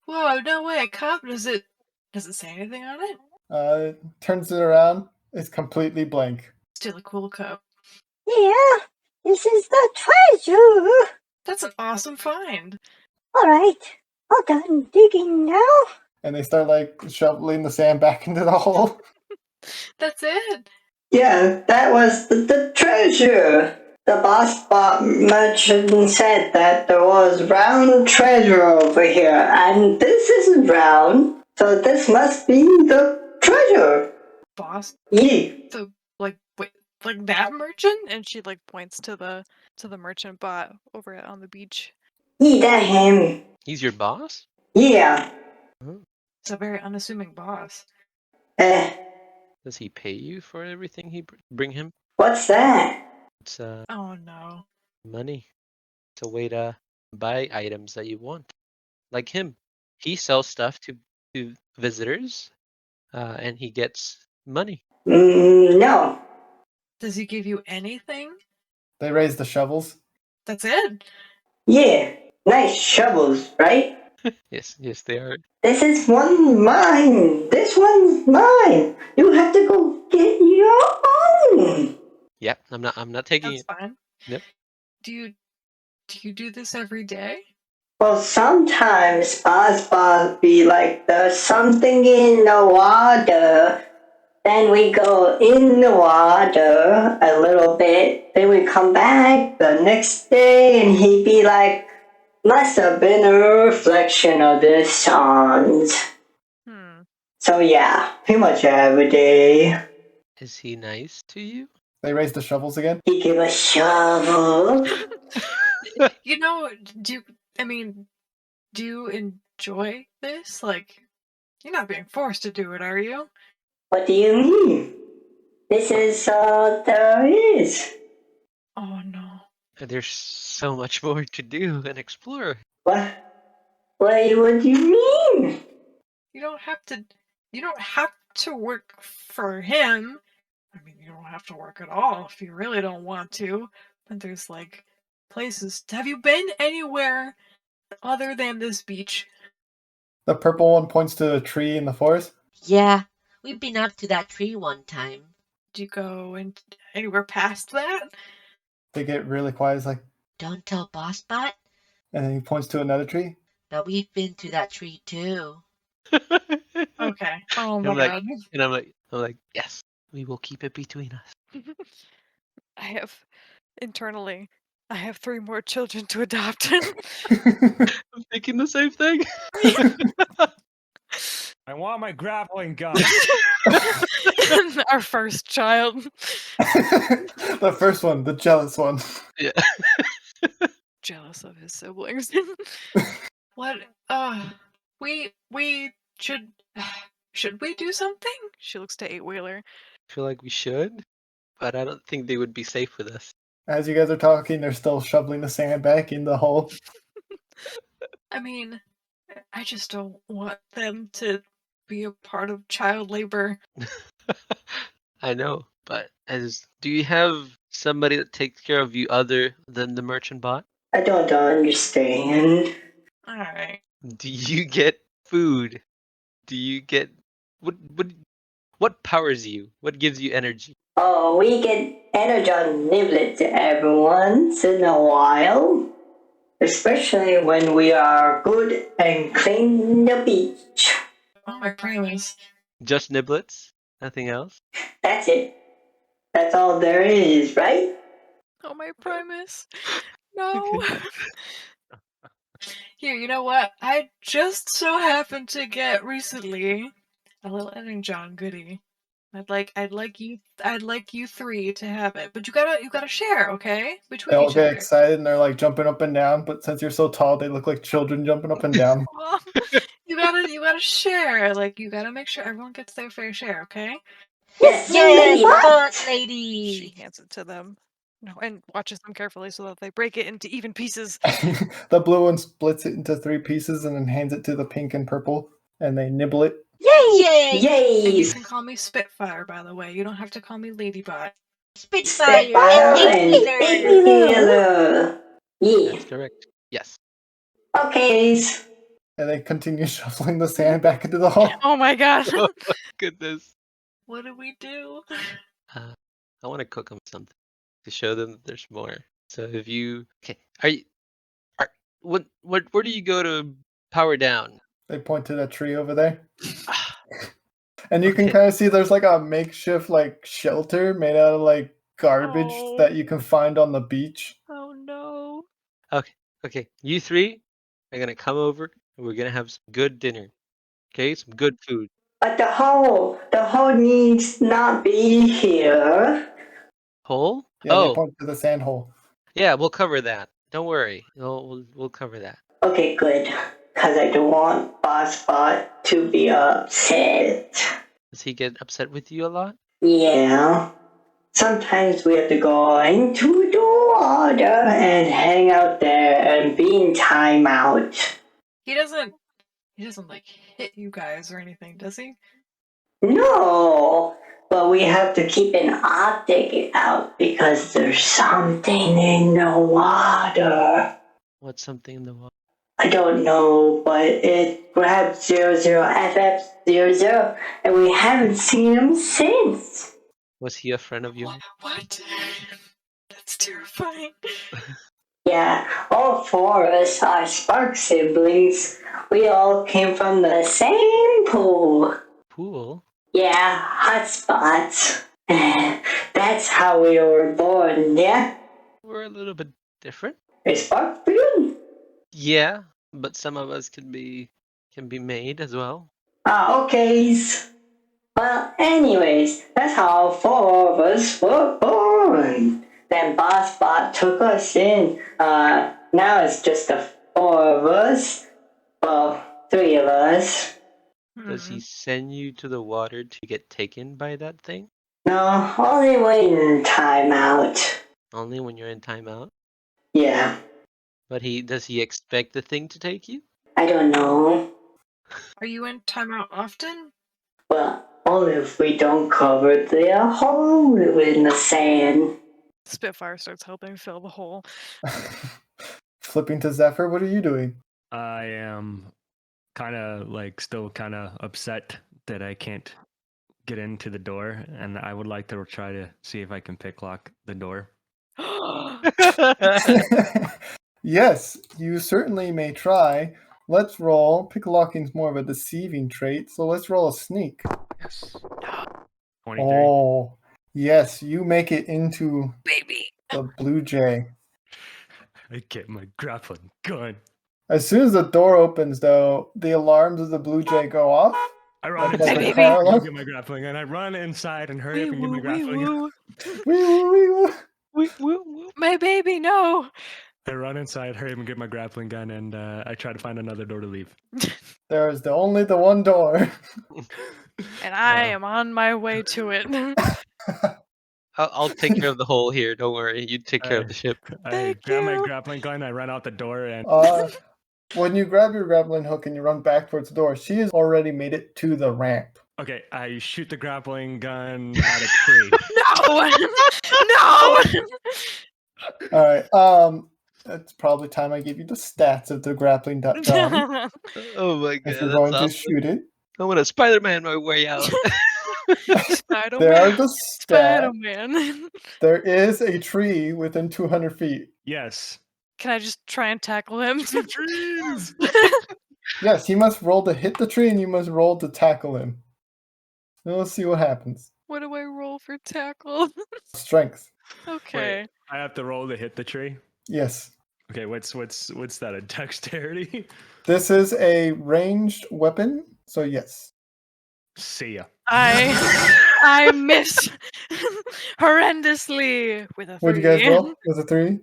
S1: Whoa, no way, a cup? Does it say anything on it?
S3: turns it around. It's completely blank.
S1: Still a cool cup.
S6: Yeah, this is the treasure.
S1: That's an awesome find.
S6: All right, all done digging now.
S3: And they start like shoveling the sand back into the hole.
S1: That's it.
S6: Yeah, that was the treasure. The boss bot merchant said that there was round treasure over here, and this isn't round, so this must be the treasure.
S1: Boss,
S6: Yeah.
S1: the wait, like that merchant? And she like points to the merchant bot over on the beach.
S6: Yeah, that him.
S4: He's your boss?
S6: Yeah.
S1: It's a very unassuming boss.
S6: Eh,
S4: Does he pay you for everything he bring him?
S6: what's that?
S4: It's
S1: Oh no.
S4: money. It's a way to buy items that you want. Like him. He sells stuff to visitors, and he gets money.
S6: No.
S1: Does he give you anything?
S3: They raise the shovels.
S1: That's it.
S6: Yeah, nice shovels, right?
S4: Yes, they are.
S6: This is one mine. This one's mine. You have to go get your own.
S4: Yep, I'm not taking
S1: That's
S4: it.
S1: fine.
S4: Yep.
S1: Do you do this every day?
S6: Well, sometimes Boss be like, there's something in the water. Then we go in the water a little bit. Then we come back the next day and he'd be like, must have been a reflection of the suns.
S1: Hmm.
S6: So yeah, pretty much every day.
S4: Is he nice to you?
S3: They raise the shovels again.
S6: He give a shovel.
S1: You know, do you enjoy this? Like, you're not being forced to do it, are you?
S6: What do you mean? This is all there is.
S1: Oh no.
S4: There's so much more to do and explore.
S6: What? What do you mean?
S1: You don't have to work for him. I mean, you don't have to work at all if you really don't want to. But there's like places. Have you been anywhere other than this beach?
S3: The purple one points to a tree in the forest.
S7: Yeah, we've been up to that tree one time.
S1: Do you go anywhere past that?
S3: They get really quiet. It's like,
S7: Don't tell Bossbot,
S3: and then he points to another tree.
S7: but we've been to that tree too.
S1: Okay. Oh
S4: And
S1: my
S4: I'm like,
S1: god.
S4: I'm like, yes, we will keep it between us.
S1: I have internally. I have 3 more children to adopt.
S4: I'm thinking the same thing.
S2: I want my grappling gun.
S1: Our first child.
S3: The first one, the jealous one.
S4: Yeah.
S1: Jealous of his siblings. What? We should we do something? She looks to Eight Wheeler.
S4: I feel like we should, but I don't think they would be safe with us.
S3: As you guys are talking, they're still shoveling the sand back in the hole.
S1: I mean, I just don't want them to be a part of child labor.
S4: I know, but do you have somebody that takes care of you other than the merchant bot?
S6: I don't understand.
S1: All right.
S4: Do you get food? Do you get what powers you? What gives you energy?
S6: Oh, we get energon niblets every once in a while. Especially when we are good and clean the beach.
S1: Oh my promise.
S4: Just niblets? Nothing else?
S6: That's it. That's all there is, right?
S1: Oh my Primus. No. Here, you know what? I just so happened to get recently a little John goodie. I'd like you 3 to have it. But you gotta share, okay?
S3: They
S1: Between
S3: all
S1: each
S3: get
S1: other.
S3: excited and they're like jumping up and down. But since you're so tall, they look like children jumping up and down.
S1: Well, you gotta share. Like you gotta make sure everyone gets their fair share, okay?
S6: Yes,
S7: Yay,
S6: lady.
S7: boss
S1: She
S7: lady!
S1: hands it to them. No, and watches them carefully so that they break it into even pieces.
S3: The blue one splits it into 3 pieces and then hands it to the pink and purple, and they nibble it.
S7: Yay!
S1: And you
S6: Yay!
S1: can call me Spitfire, by the way. You don't have to call me Ladybot.
S7: Spitfire and
S6: Spitfire and
S7: eight-wheeler.
S6: eight-wheeler. Yeah.
S4: That's correct. Yes.
S6: Okay.
S3: And they continue shuffling the sand back into the hole.
S1: Oh my god.
S4: Oh my goodness.
S1: What do we do?
S4: I want to cook them something to show them that there's more. So if you are you where do you go to power down?
S3: They point to that tree over there.
S4: Ah,
S3: And you can
S4: Okay.
S3: kind of see there's like a makeshift like shelter made out of like garbage
S1: Oh.
S3: that you can find on the beach.
S1: Oh no.
S4: Okay. You three are gonna come over and we're gonna have some good dinner. Okay, some good food.
S6: But the hole needs not be here.
S4: Hole?
S3: Yeah, they
S4: Oh,
S3: point to the sand hole.
S4: yeah, we'll cover that. Don't worry. We'll cover that.
S6: Okay, good. Because I don't want Bossbot to be upset.
S4: Does he get upset with you a lot?
S6: Yeah. Sometimes we have to go into the water and hang out there and be in timeout.
S1: He doesn't like hit you guys or anything, does he?
S6: No, but we have to keep an optic out because there's something in the water.
S4: What's something in the water?
S6: I don't know, but it grabbed 00FF00 and we haven't seen him since.
S4: Was he a friend of yours?
S1: What? That's terrifying.
S6: Yeah, all four of us are Spark siblings. We all came from the same pool.
S4: Pool?
S6: Yeah, hotspots. That's how we were born, yeah?
S4: We're a little bit different.
S6: Is Spark blue?
S4: Yeah, but some of us can be made as well.
S6: Ah, okay. Well, anyways, that's how four of us were born. Then Bossbot took us in. Now it's just the four of us. Well, three of us.
S4: Does he send you to the water to get taken by that thing?
S6: No, only waiting timeout.
S4: Only when you're in timeout?
S6: Yeah,
S4: But does he expect the thing to take you?
S6: I don't know.
S1: Are you in timeout often?
S6: Well, only if we don't cover the hole in the sand.
S1: Spitfire starts helping fill the hole.
S3: Flipping to Zephyr, what are you doing?
S2: I am kind of like still kind of upset that I can't get into the door, and I would like to try to see if I can picklock the door.
S3: Yes, you certainly may try. Let's roll. Picklocking's more of a deceiving trait, so let's roll a sneak.
S2: Yes. 23.
S3: Oh, yes, you make it into
S1: Baby.
S3: the Blue Jay.
S2: I get my grappling gun.
S3: As soon as the door opens, though, the alarms of the Blue Jay go off.
S2: I run
S3: Like
S2: inside
S3: a
S1: baby.
S3: car
S2: and
S3: alarm.
S2: get my grappling gun. I run inside and hurry
S1: Wee
S2: up and get my
S1: woo, wee
S2: grappling gun.
S1: woo.
S3: Wee, woo, wee, woo.
S1: My baby, no.
S2: I run inside, hurry up and get my grappling gun, and I try to find another door to leave.
S3: There is only the one door.
S1: And I am on my way to it.
S4: I'll take care of the hole here. Don't worry. You take care of the ship.
S2: I
S1: Thank
S2: grab my
S1: you.
S2: grappling gun, I run out the door, and
S3: When you grab your grappling hook and you run back towards the door, she has already made it to the ramp.
S2: okay, I shoot the grappling gun at a tree.
S1: No. No.
S3: All right. It's probably time I give you the stats of the grappling gun.
S4: Oh my god,
S3: If you're
S4: that's
S3: going
S4: awesome.
S3: to shoot it,
S4: I'm gonna Spider-Man my way out.
S1: Spider-Man.
S3: there are the stats.
S1: Spider-Man.
S3: There is a tree within 200 feet.
S2: Yes.
S1: Can I just try and tackle him?
S2: Trees!
S3: Yes, he must roll to hit the tree and you must roll to tackle him. Now let's see what happens.
S1: What do I roll for tackle?
S3: Strength.
S1: Okay.
S2: Wait, I have to roll to hit the tree?
S3: Yes.
S2: Okay, what's that, a dexterity?
S3: This is a ranged weapon, so yes.
S2: See ya.
S1: I miss horrendously with a 3.
S3: What'd you guys roll? Was it 3?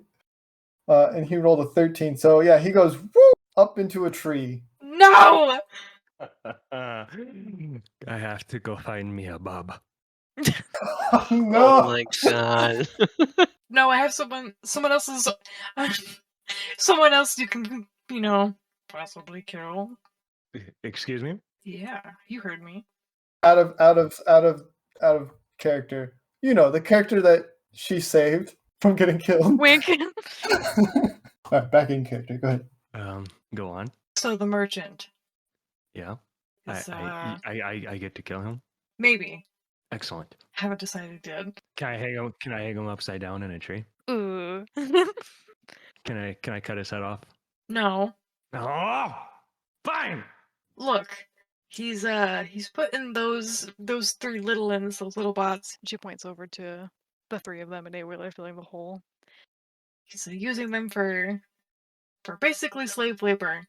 S3: And he rolled a 13. So yeah, he goes whoop, up into a tree.
S1: No!
S2: I have to go find me a bub.
S3: Oh,
S4: Oh
S3: no.
S4: my god.
S1: No, I have someone else's someone else you can, possibly kill.
S2: Excuse me?
S1: Yeah, you heard me.
S3: Out of character. You know, the character that she saved from getting killed.
S8: Wink.
S3: Alright, back in character. Go ahead.
S2: Go on.
S1: So the merchant
S2: Yeah.
S1: is
S2: I get to kill him.
S1: maybe.
S2: Excellent.
S1: Haven't decided yet.
S2: Can I hang him upside down in a tree?
S8: Ooh.
S2: Can I cut his head off?
S1: No.
S2: Oh, fine.
S1: Look. He's putting those three little ins, those little bots.
S8: She points over to the three of them and they were filling the hole.
S1: He's using them for basically slave labor.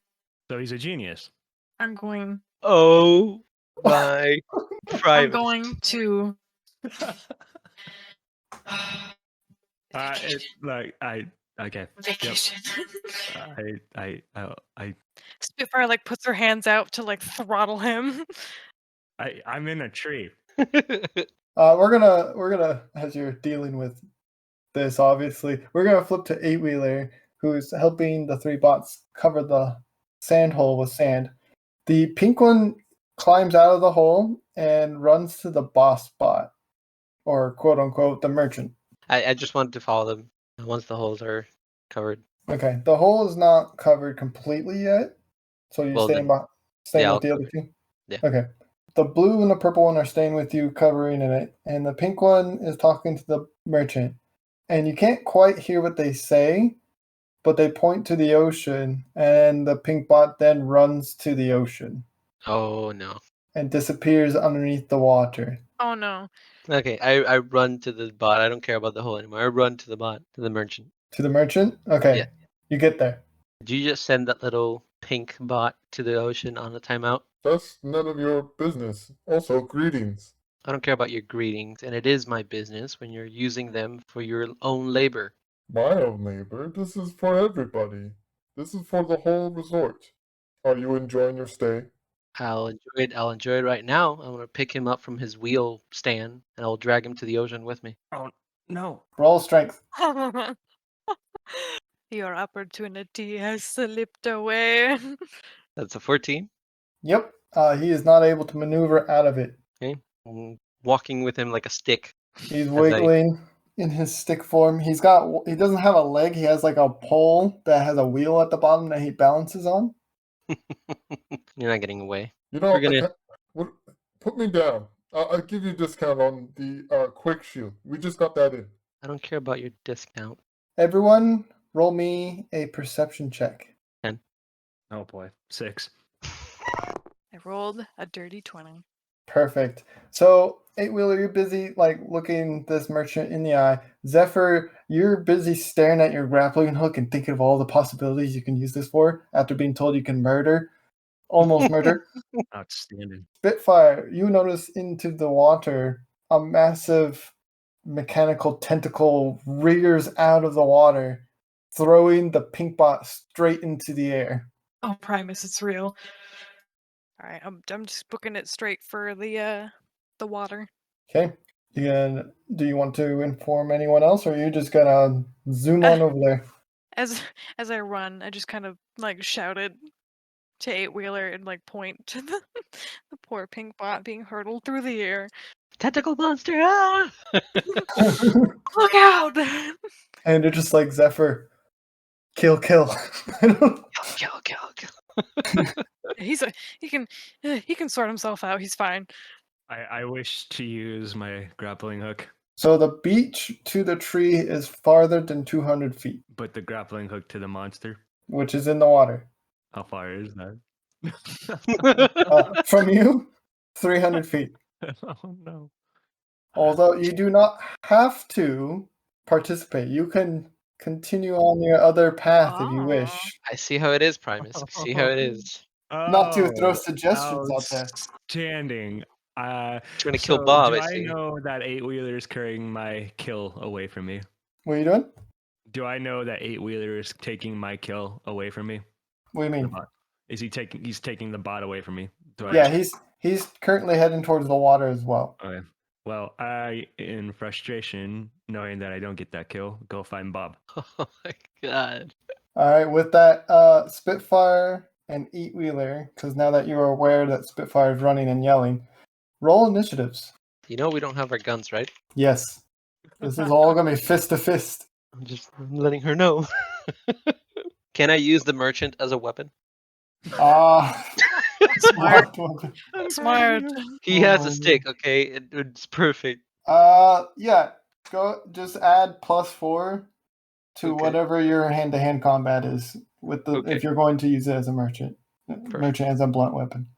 S2: So he's a genius.
S1: I'm going
S4: Oh my
S1: I'm
S4: private.
S1: going to
S2: Okay.
S1: vacation.
S2: I
S8: Spitfire puts her hands out to throttle him.
S2: I'm in a tree.
S3: We're gonna as you're dealing with this, obviously, we're gonna flip to Eight Wheeler, who's helping the three bots cover the sand hole with sand. The pink one climbs out of the hole and runs to the boss bot, or quote unquote the merchant.
S4: I just wanted to follow them once the holes are covered.
S3: Okay, the hole is not covered completely yet, so you're
S4: Well,
S3: staying
S4: then-
S3: staying
S4: yeah,
S3: with the
S4: I'll
S3: other two.
S4: Yeah.
S3: Okay. The blue and the purple one are staying with you, covering in it, and the pink one is talking to the merchant. And you can't quite hear what they say, but they point to the ocean, and the pink bot then runs to the ocean
S4: Oh no.
S3: and disappears underneath the water.
S8: Oh no.
S4: Okay, I run to the bot. I don't care about the hole anymore. I run to the bot, to the merchant.
S3: To the merchant? Okay.
S4: Yeah.
S3: You get there.
S4: Did you just send that little pink bot to the ocean on a timeout?
S5: That's none of your business. Also, greetings.
S4: I don't care about your greetings, and it is my business when you're using them for your own labor.
S5: My own labor, this is for everybody. This is for the whole resort. Are you enjoying your stay?
S4: I'll enjoy it. I'll enjoy it right now. I'm gonna pick him up from his wheel stand, and I'll drag him to the ocean with me.
S2: Oh no.
S3: Roll strength.
S8: Your opportunity has slipped away.
S4: That's a 14.
S3: Yep. He is not able to maneuver out of it.
S4: Okay, I'm walking with him like a stick.
S3: He's
S4: I-
S3: wiggling in his stick form. He doesn't have a leg. He has like a pole that has a wheel at the bottom that he balances on.
S4: You're not getting away.
S5: You know,
S4: We're gonna-
S5: put me down. I'll give you a discount on the quick shield. We just got that in.
S4: I don't care about your discount.
S3: Everyone, roll me a perception check.
S2: Oh boy. 6.
S8: I rolled a dirty 20.
S3: Perfect. So, Eight Wheeler, you're busy looking this merchant in the eye. Zephyr, you're busy staring at your grappling hook and thinking of all the possibilities you can use this for after being told you can almost murder.
S2: Outstanding.
S3: Spitfire, you notice into the water a massive mechanical tentacle rears out of the water, throwing the pink bot straight into the air.
S1: Oh, Primus, it's real.
S8: All right, I'm just booking it straight for the water.
S3: Okay. Do you want to inform anyone else, or are you just gonna zoom on over there?
S8: As I run, I just kind of shouted to Eight Wheeler and point to the poor pink bot being hurtled through the air.
S4: Tentacle monster! Ah!
S8: Look out!
S3: And they're just like, Zephyr, kill.
S4: Kill.
S8: he can sort himself out. He's fine.
S2: I wish to use my grappling hook,
S3: So the beach to the tree is farther than 200 feet,
S2: but the grappling hook to the monster.
S3: which is in the water.
S2: How far is that?
S3: From you, 300 feet.
S2: Oh no.
S3: Although you do not have to participate. You can continue on your other path if you wish.
S4: I see how it is, Primus. I see how it is.
S3: Not to throw
S2: Oh,
S3: suggestions out there.
S2: Outstanding.
S4: Trying to kill
S2: So
S4: Bob,
S2: do
S4: I
S2: I
S4: see.
S2: know that Eight Wheeler is carrying my kill away from me?
S3: What are you doing?
S2: Do I know that Eight Wheeler is taking my kill away from me?
S3: What do you
S2: The
S3: mean?
S2: bot. Is he taking? He's taking the bot away from me. Do I
S3: Yeah, he's currently heading towards the water as well.
S2: Okay. Well, I, in frustration, knowing that I don't get that kill, go find Bob.
S4: Oh my god.
S3: All right, with that, Spitfire and Eight Wheeler, because now that you're aware that Spitfire is running and yelling, roll initiatives.
S4: You know we don't have our guns, right?
S3: Yes. This is all going to be fist to fist.
S4: I'm just letting her know. Can I use the merchant as a weapon?
S3: Ah,
S8: Smart.
S3: weapon.
S8: Smart.
S4: He has a
S3: Oh.
S4: stick, okay? It's perfect.
S3: Yeah. Go. Just add +4 to
S4: Okay.
S3: whatever your hand-to-hand combat is with the
S4: Okay.
S3: if you're going to use it as a merchant. Merchant as a blunt weapon.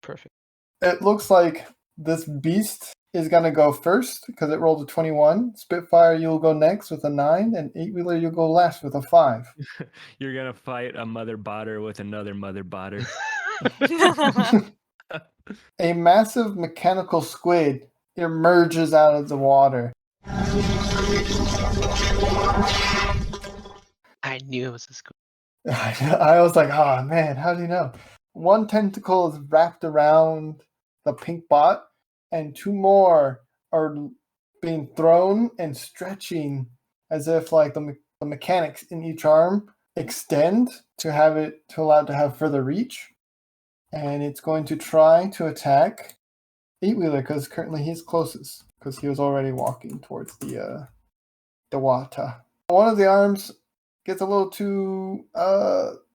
S4: Perfect.
S3: It looks like this beast is gonna go first because it rolled a 21. Spitfire, you'll go next with a 9, and Eight Wheeler, you'll go last with a 5.
S2: You're gonna fight a mother botter with another mother botter.
S3: A massive mechanical squid emerges out of the water.
S4: I knew it was a squid.
S3: I was like, oh man, how do you know? One tentacle is wrapped around the pink bot, and 2 more are being thrown and stretching as if like the mechanics in each arm extend to have it to allow it to have further reach. And it's going to try to attack Eight Wheeler because currently he's closest because he was already walking towards the water. One of the arms gets a little too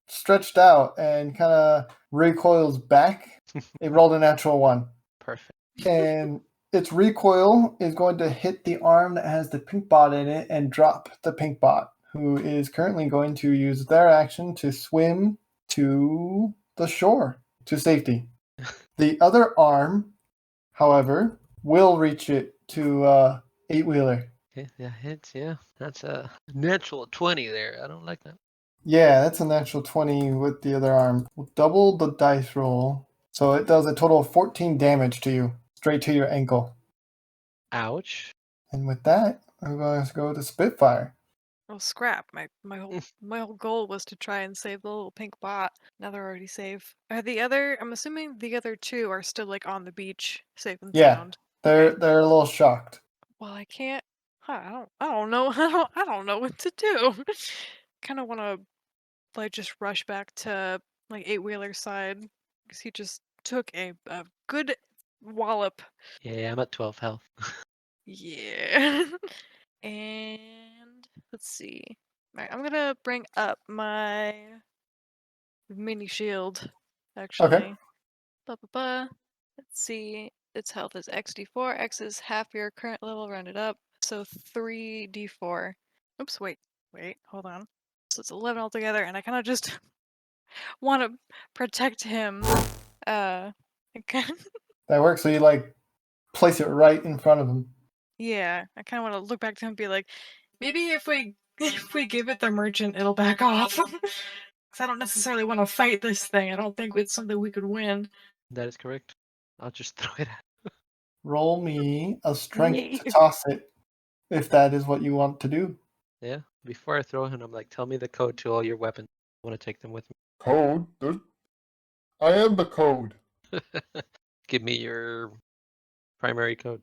S3: stretched out and kind of recoils back. It rolled a natural 1.
S4: Perfect.
S3: And its recoil is going to hit the arm that has the pink bot in it and drop the pink bot, who is currently going to use their action to swim to the shore to safety. The other arm, however, will reach it to Eight Wheeler.
S4: Okay, that hits, yeah. That's a natural 20 there. I don't like that.
S3: Yeah, that's a natural 20 with the other arm. We'll double the dice roll. So it does a total of 14 damage to you, straight to your ankle.
S4: Ouch.
S3: And with that, I'm going to go to Spitfire.
S8: Well, scrap. My whole goal was to try and save the little pink bot. Now they're already safe. I'm assuming the other 2 are still like on the beach, safe and
S3: Yeah,
S8: sound.
S3: they're
S8: Okay.
S3: a little shocked.
S8: Well, I can't. I don't know. I don't know what to do. Kind of want to like just rush back to like Eight Wheeler's side because he just took a good wallop.
S4: Yeah, I'm at 12 health.
S8: Yeah. And let's see. Alright, I'm gonna bring up my mini shield, actually.
S3: Okay.
S8: Ba-ba-ba. Let's see. Its health is XD4. X is half your current level rounded up, so 3d4. Oops, wait, hold on. So it's 11 altogether, and I kind of just want to protect him. Okay.
S3: That works. So you like place it right in front of him.
S8: Yeah, I kind of want to look back to him and be like, maybe if we if we give it the merchant, it'll back off. Because I don't necessarily want to fight this thing. I don't think it's something we could win.
S4: That is correct. I'll just throw it at.
S3: Roll me a strength
S8: Yay.
S3: to toss it, if that is what you want to do.
S4: Yeah. Before I throw him, I'm like, tell me the code to all your weapons. I want to take them with
S5: Code? I am the code.
S4: me. Give me your primary code.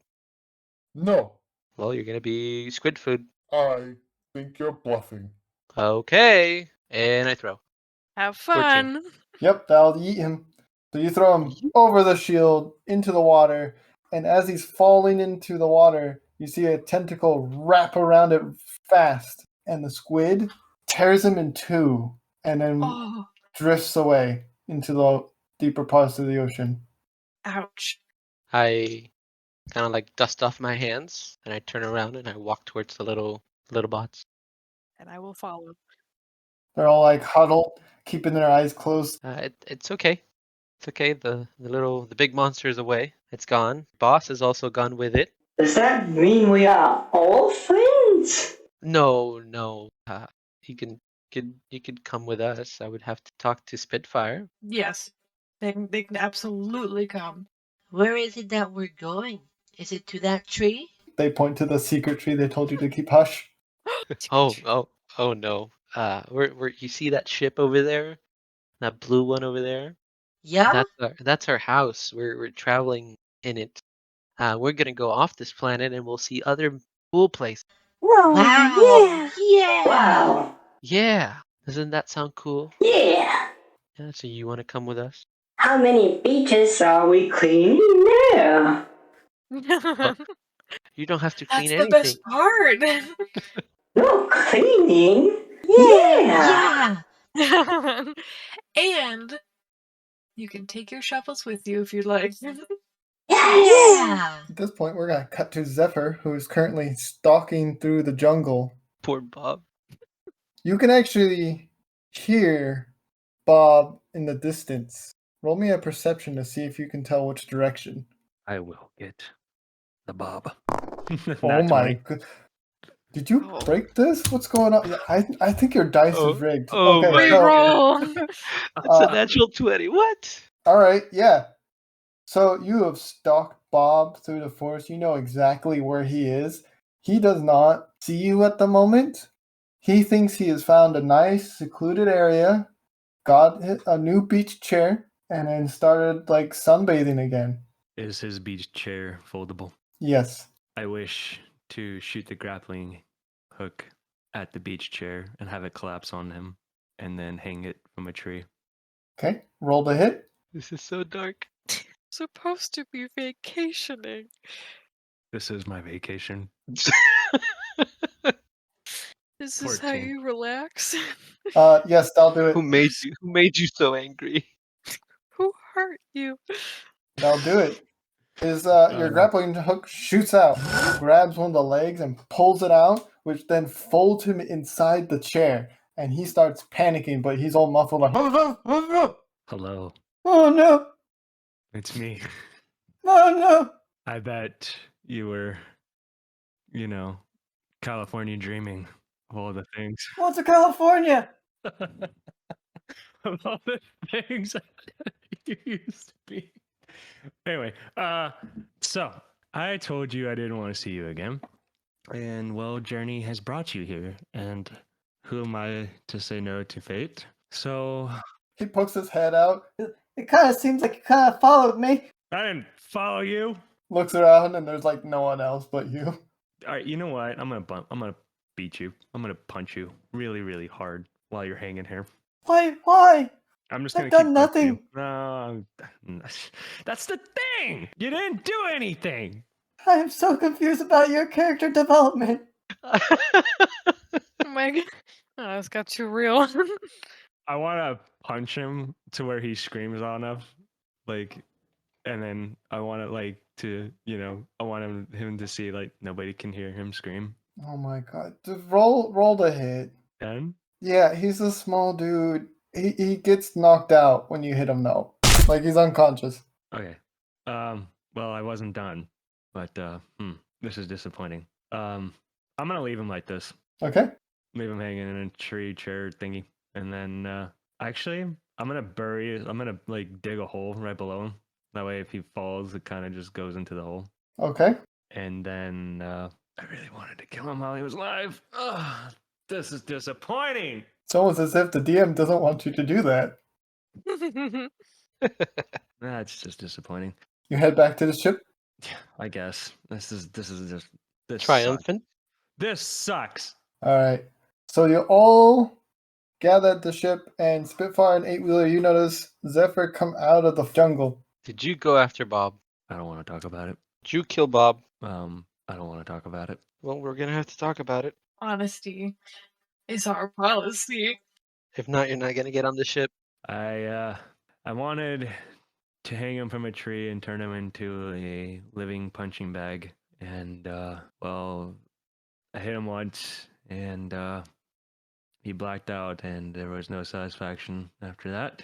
S5: No,
S4: Well, you're gonna be squid food.
S5: I think you're bluffing.
S4: Okay. And I throw.
S8: Have
S4: 14.
S8: fun.
S3: Yep, that'll eat him. So you throw him over the shield into the water, and as he's falling into the water, you see a tentacle wrap around it fast, and the squid tears him in 2 and then
S8: Oh,
S3: drifts away into the deeper parts of the ocean.
S8: ouch.
S4: I kind of like dust off my hands and I turn around and I walk towards the little bots.
S8: And I will follow.
S3: They're all like huddled, keeping their eyes closed.
S4: It's okay. It's okay. The big monster is away. It's gone. Boss is also gone with it.
S6: Does that mean we are all friends?
S4: No. You could come with us. I would have to talk to Spitfire.
S8: Yes, they can absolutely come.
S7: Where is it that we're going? Is it to that tree?
S3: They point to the secret tree they told you to keep hush.
S4: Oh no. Where you see that ship over there? That blue one over there?
S7: Yeah?
S4: That's our house. We're traveling in it. We're gonna go off this planet and we'll see other cool places.
S7: Wow. Yeah.
S6: Wow.
S4: Yeah. Doesn't that sound cool?
S6: Yeah.
S4: Yeah, so you want to come with us?
S6: How many beaches are we cleaning there?
S4: You don't have to clean
S1: That's the
S4: anything.
S1: best part.
S6: No cleaning?
S7: Yeah.
S6: Yeah!
S1: And you can take your shovels with you if you'd like.
S6: Yes!
S7: Yeah.
S3: At this point, we're gonna cut to Zephyr, who is currently stalking through the jungle.
S4: Poor Bob.
S3: You can actually hear Bob in the distance. Roll me a perception to see if you can tell which direction.
S2: I will get the Bob.
S3: Oh
S2: Nat
S3: my
S2: 20.
S3: god. Did you
S1: Oh.
S3: break this? What's going on? Yeah, I think your dice is rigged.
S4: Oh
S3: Okay,
S4: my
S3: so
S1: Reroll.
S4: That's a natural 20. What?
S3: alright, yeah. So you have stalked Bob through the forest. You know exactly where he is. He does not see you at the moment. He thinks he has found a nice secluded area, got a new beach chair, and then started like sunbathing again.
S2: Is his beach chair foldable?
S3: Yes.
S2: I wish to shoot the grappling hook at the beach chair and have it collapse on him and then hang it from a tree.
S3: Okay. Roll the hit.
S4: This is so dark.
S8: Supposed to be vacationing.
S2: This is my vacation.
S8: Is this how
S2: 14.
S8: you relax?
S3: Yes, I'll do it.
S4: Who made you so angry?
S8: Who hurt you?
S3: I'll do it. Your grappling hook shoots out, grabs one of the legs and pulls it out, which then folds him inside the chair. And he starts panicking, but he's all muffled like,
S2: Hello,
S3: oh no,
S2: it's me.
S3: oh no.
S2: I bet you were, California dreaming of all the things.
S3: What's to California?
S2: Of all the things you used to be. Anyway, so I told you I didn't want to see you again. And well, Journey has brought you here. And who am I to say no to fate? So
S3: He pokes his head out. It kind of seems like you kind of followed me.
S2: I didn't follow you.
S3: Looks around and there's like no one else but you.
S2: All right, you know what? I'm gonna beat you. I'm gonna punch you really, really hard while you're hanging here.
S3: Why?
S2: I'm just
S3: I've
S2: gonna
S3: done
S2: keep
S3: nothing.
S2: No, that's the thing. You didn't do anything.
S3: I am so confused about your character development.
S8: Oh my god. Oh, this got too real.
S2: I want to punch him to where he screams on us, like, and then I want to I want him to see like nobody can hear him scream.
S3: Oh my god. Just roll the hit.
S2: Done.
S3: Yeah, he's a small dude. He gets knocked out when you hit him though. Like he's unconscious.
S2: Okay. Well, I wasn't done, but this is disappointing. I'm gonna leave him like this.
S3: Okay.
S2: Leave him hanging in a tree chair thingy, and then actually, I'm gonna like dig a hole right below him. That way, if he falls, it kind of just goes into the hole.
S3: Okay.
S2: And then I really wanted to kill him while he was alive. Ugh, this is disappointing.
S3: It's almost as if the DM doesn't want you to do that.
S2: That's just disappointing.
S3: You head back to the ship.
S2: I guess this sucks.
S4: Triumphant.
S2: This sucks.
S3: Alright. So you all gather at the ship, and Spitfire and 8-Wheeler, you notice Zephyr come out of the jungle.
S4: Did you go after Bob?
S2: I don't want to talk about it.
S4: Did you kill Bob?
S2: I don't want to talk about it.
S4: Well, we're gonna have to talk about it.
S1: Honesty is our policy.
S4: If not, you're not gonna get on the ship.
S2: I wanted to hang him from a tree and turn him into a living punching bag. And well, I hit him once, and he blacked out, and there was no satisfaction after that.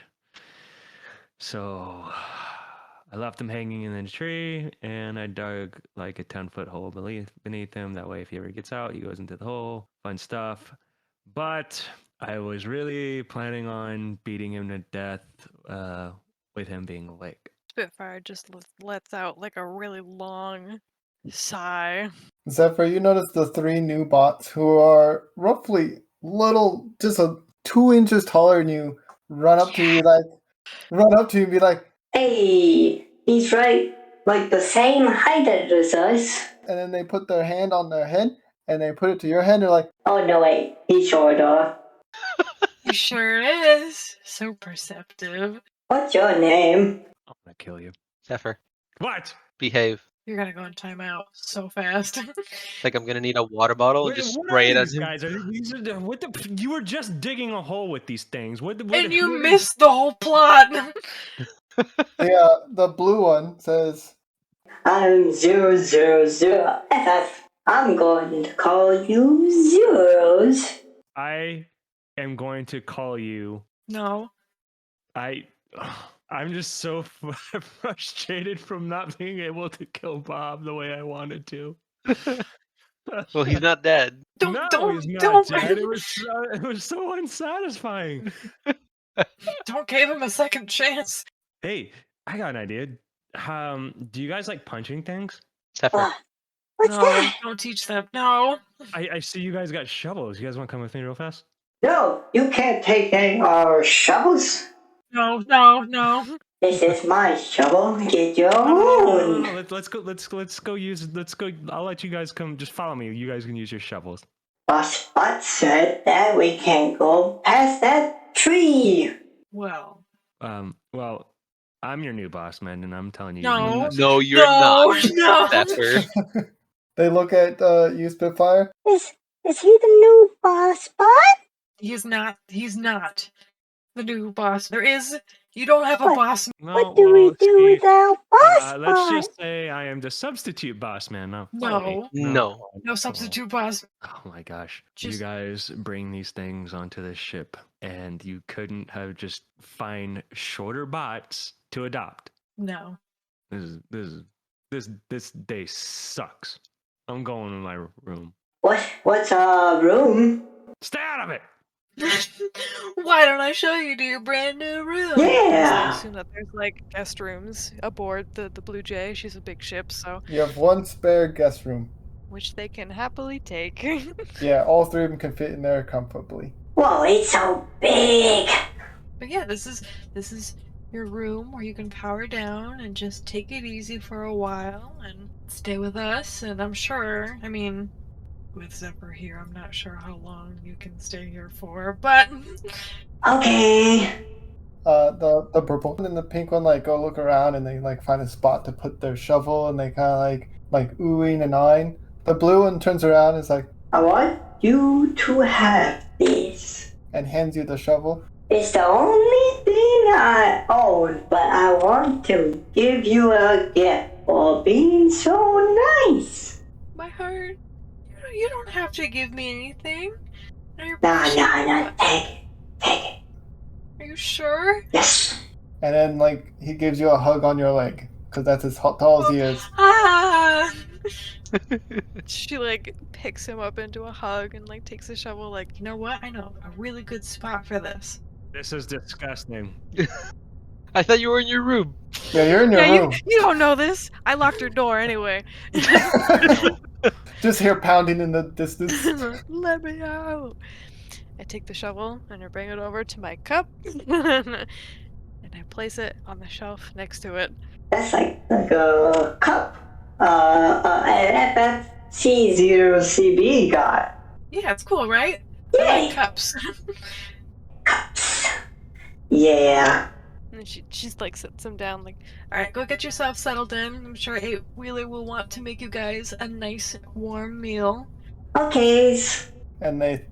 S2: So I left him hanging in the tree, and I dug like a 10-foot hole beneath him. That way, if he ever gets out, he goes into the hole. Fun stuff. But I was really planning on beating him to death with him being awake.
S8: Spitfire just lets out like a really long sigh.
S3: Zephyr, you notice the 3 new bots who are roughly just 2 inches taller than you, run up to you and be like,
S6: Hey, he's right, like the same height as us.
S3: and then they put their hand on their head and they put it to your head and they're like,
S6: Oh no, wait, he's shorter.
S1: He sure is. So perceptive.
S6: What's your name?
S2: I'm gonna kill you.
S4: Zephyr,
S2: What?
S4: behave.
S1: You're gonna go in timeout so fast.
S4: Like I'm gonna need a water bottle and
S2: Wait,
S4: just
S2: what
S4: spray
S2: are
S4: it at
S2: these
S4: him.
S2: guys? What the? You were just digging a hole with these things. What?
S1: And you missed the whole plot.
S3: The blue one says,
S6: I'm 000FF. I'm going to call you Zeros.
S2: I am going to call you.
S1: No.
S2: I'm just so frustrated from not being able to kill Bob the way I wanted to.
S4: Well, he's not dead.
S2: No,
S1: Don't
S2: he's not
S1: don't
S2: dead. It was so unsatisfying.
S1: don't give him a second chance.
S2: Hey, I got an idea. Do you guys like punching things?
S4: Zephyr,
S6: What's
S1: No,
S6: that?
S1: don't teach them. No.
S2: I see you guys got shovels. You guys want to come with me real fast?
S6: No, you can't take any our shovels.
S1: No.
S6: This is my shovel. Get your own.
S2: No. Let's go. Let's go use. Let's go. I'll let you guys come. Just follow me. You guys can use your shovels.
S6: Boss Bot said that we can't go past that tree.
S1: Well.
S2: Well, I'm your new boss, man, and I'm telling you.
S1: No.
S4: no, you're
S1: no,
S4: not.
S1: no.
S4: Zephyr.
S3: they look at you, Spitfire.
S6: Is he the new Boss Bot?
S1: He's not the new boss. You don't have a
S6: What?
S1: boss.
S2: No,
S6: What do
S2: well,
S6: we do
S2: see,
S6: without Boss
S2: let's
S6: Bot?
S2: just say I am the substitute boss, man. Now, follow me.
S1: No.
S4: No.
S1: No substitute boss.
S2: Oh my gosh. You
S1: Just-
S2: guys bring these things onto the ship, and you couldn't have just find shorter bots to adopt.
S1: No.
S2: This day sucks. I'm going to my room.
S6: What's a room?
S2: Stay out of it.
S1: Why don't I show you to your brand new room?
S8: So I
S6: Yeah.
S8: assume that there's like guest rooms aboard the Blue Jay. She's a big ship, so
S3: You have one spare guest room.
S8: which they can happily take.
S3: Yeah, all three of them can fit in there comfortably.
S6: Whoa, it's so big.
S1: But yeah, this is your room where you can power down and just take it easy for a while and stay with us. And I'm sure, I mean, with Zephyr here, I'm not sure how long you can stay here for, but
S6: Okay.
S3: The purple one and the pink one like go look around and they like find a spot to put their shovel and they kind of like oohing and eyeing. The blue one turns around and is like
S6: I want you to have this.
S3: and hands you the shovel.
S6: It's the only thing I own, but I want to give you a gift for being so nice.
S1: my heart, you don't have to give me anything. I
S6: Nah,
S1: appreciate
S6: nah,
S1: it.
S6: take it. Take it.
S1: Are you sure?
S6: Yes.
S3: And then like he gives you a hug on your leg because that's as tall as he is.
S1: Ah!
S8: She like picks him up into a hug and like takes the shovel like
S1: You know what? I know a really good spot for this.
S2: This is disgusting.
S4: I thought you were in your room.
S3: Yeah, you're in your
S8: yeah,
S3: room.
S8: you don't know this. I locked her door anyway.
S3: Just hear pounding in the distance.
S8: Let me out. I take the shovel and I bring it over to my cup and I place it on the shelf next to it.
S6: That's like a cup. FFC0CB got.
S1: Yeah, it's cool, right? I
S6: Yay.
S1: like cups.
S6: Cups. Yeah.
S8: And she's like sits him down like,
S1: Alright, go get yourself settled in. I'm sure Eight Wheeler will want to make you guys a nice warm meal.
S6: Okay.
S3: And they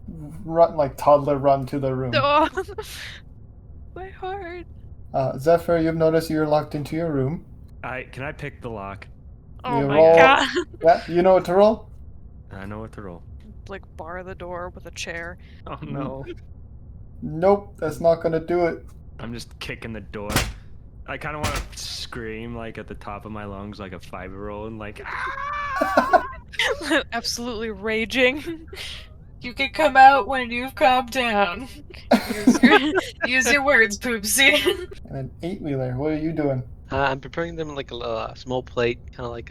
S3: run like toddler run to the room.
S8: oh, my heart.
S3: Zephyr, you've noticed you're locked into your room.
S2: Can I pick the lock?
S8: Oh
S3: You
S8: my
S3: roll-
S8: god.
S3: Yeah, you know what to roll?
S2: I know what to roll.
S8: Like bar the door with a chair.
S2: Oh no.
S3: Nope, that's not gonna do it.
S2: I'm just kicking the door. I kind of want to scream like at the top of my lungs like a 5-year-old and like
S8: Absolutely raging.
S1: You can come out when you've calmed down. Use your words, Poopsie.
S3: And an 8-wheeler, what are you doing?
S4: I'm preparing them like a small plate, kind of like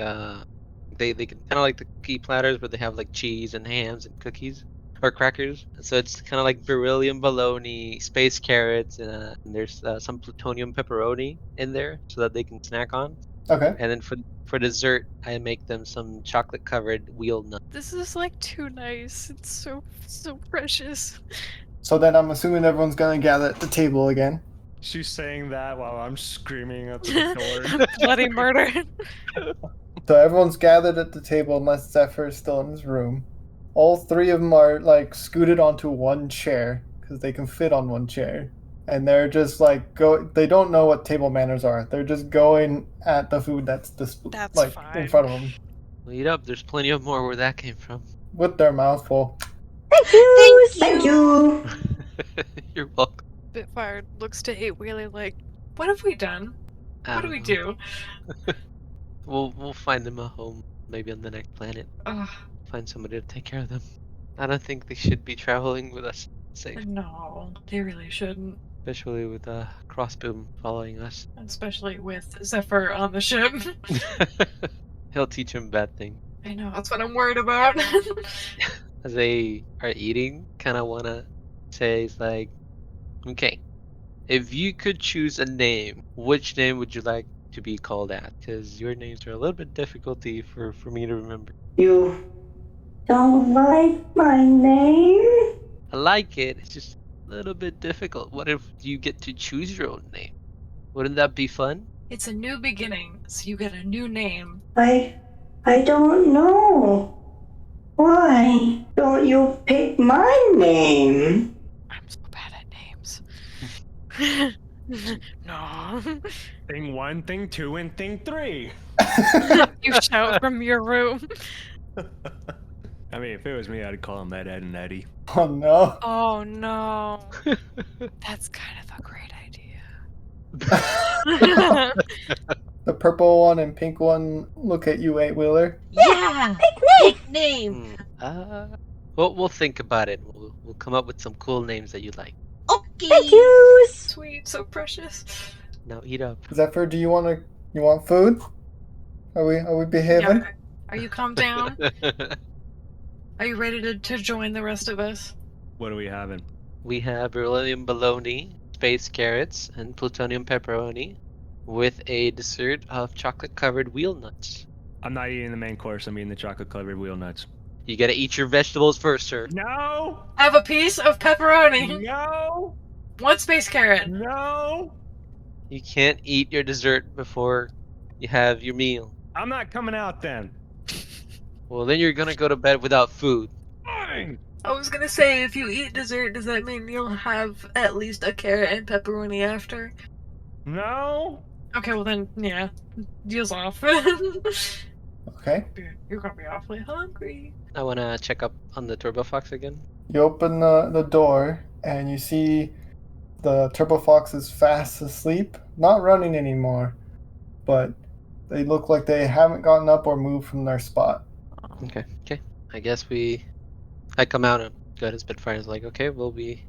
S4: they can kind of like the cookie platters where they have like cheese and hams and cookies or crackers. So it's kind of like beryllium bologna, space carrots, and there's some plutonium pepperoni in there so that they can snack on.
S3: Okay.
S4: And then for dessert, I make them some chocolate covered wheel nuts.
S8: This is like too nice. It's so precious.
S3: So then I'm assuming everyone's gonna gather at the table again.
S2: She's saying that while I'm screaming at the door.
S8: Bloody murder.
S3: So everyone's gathered at the table unless Zephyr is still in his room. All three of them are like scooted onto one chair because they can fit on one chair. And they're just like they don't know what table manners are. They're just going at the food that's
S8: That's
S3: like
S8: fine.
S3: in front of them
S4: Well, eat up. There's plenty of more where that came from.
S3: with their mouth full.
S6: Thank you.
S7: Thank you.
S4: You're welcome.
S8: Spitfire looks to 8-Wheeler like,
S1: What have we done?
S4: I
S1: What do
S4: don't
S1: we
S4: know.
S1: do?
S4: We'll find them a home, maybe on the next planet.
S1: Ugh,
S4: Find somebody to take care of them. I don't think they should be traveling with us safe,
S1: no, they really shouldn't.
S4: especially with Crossboom following us.
S1: Especially with Zephyr on the ship.
S4: He'll teach them bad things.
S1: I know, that's what I'm worried about.
S4: As they are eating, kind of want to say, it's like, okay, if you could choose a name, which name would you like to be called at? Because your names are a little bit difficulty for me to remember.
S6: You don't like my name?
S4: I like it, it's just a little bit difficult. What if you get to choose your own name? Wouldn't that be fun?
S1: It's a new beginning, so you get a new name.
S6: I don't know. Why don't you pick my name?
S1: I'm so bad at names. No.
S2: Thing 1, thing 2, and thing 3.
S8: you shout from your room.
S2: I mean, if it was me, I'd call him Ed, Ed, and Eddie.
S3: Oh no.
S8: Oh no. That's kind of a great idea.
S3: The purple one and pink one look at you, 8-Wheeler.
S7: Yeah. Nickname.
S4: We'll think about it. We'll come up with some cool names that you like.
S7: Okay.
S6: Thank you.
S1: Sweet, so precious.
S4: Now eat up.
S3: Zephyr, do you want food? Are we behaving?
S1: Yeah, are you calmed down? Are you ready to join the rest of us?
S2: What are we having?
S4: We have beryllium bologna, space carrots, and plutonium pepperoni, with a dessert of chocolate-covered wheel nuts.
S2: I'm not eating the main course. I'm eating the chocolate-covered wheel nuts.
S4: You gotta eat your vegetables first, sir.
S2: No!
S1: Have a piece of pepperoni.
S2: No!
S1: One space carrot.
S2: No!
S4: You can't eat your dessert before you have your meal.
S2: I'm not coming out then.
S4: Well, then you're gonna go to bed without food.
S2: Fine!
S1: I was gonna say, if you eat dessert, does that mean you'll have at least a carrot and pepperoni after?
S2: No!
S1: Okay, well then, yeah. Deal's off.
S3: Okay.
S1: You're gonna be awfully hungry.
S4: I wanna check up on the Turbo Fox again.
S3: You open the door and you see the Turbo Fox is fast asleep, not running anymore, but they look like they haven't gotten up or moved from their spot.
S4: Okay. I guess I come out and go to Spitfire's like, okay, whenever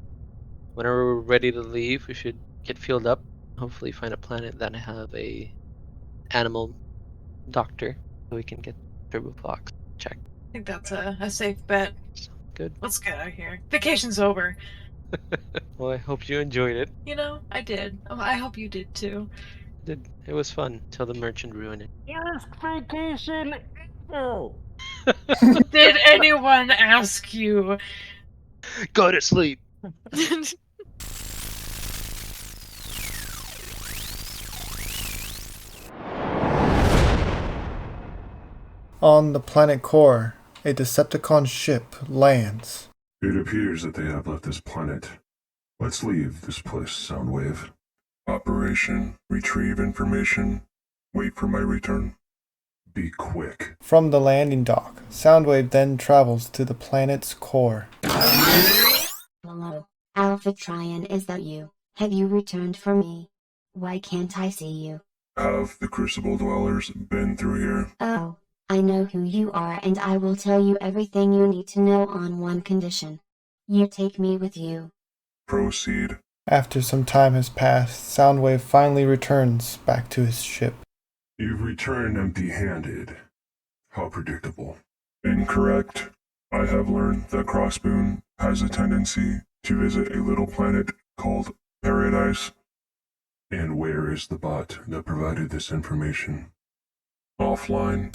S4: we're ready to leave, we should get fueled up. Hopefully find a planet that have a animal doctor so we can get Turbo Fox checked.
S1: I think that's a safe bet.
S4: So, good.
S1: Let's get out of here. Vacation's over.
S4: Well, I hope you enjoyed it.
S1: You know, I did. Oh, I hope you did too.
S4: It was fun till the merchant ruined it.
S2: Yes, vacation. Oh.
S1: Did anyone ask you?
S4: Go to sleep.
S3: On the planet core, a Decepticon ship lands.
S9: It appears that they have left this planet. Let's leave this place, Soundwave. Operation, retrieve information, wait for my return. Be quick.
S3: From the landing dock, Soundwave then travels to the planet's core.
S10: Hello, Alpha Trion, is that you? Have you returned for me? Why can't I see you?
S9: Have the Crucible Dwellers been through here?
S10: Oh, I know who you are and I will tell you everything you need to know on one condition. You take me with you.
S9: Proceed.
S3: After some time has passed, Soundwave finally returns back to his ship.
S9: You've returned empty-handed. How predictable. Incorrect. I have learned that Crossboon has a tendency to visit a little planet called Paradise. And where is the bot that provided this information? Offline.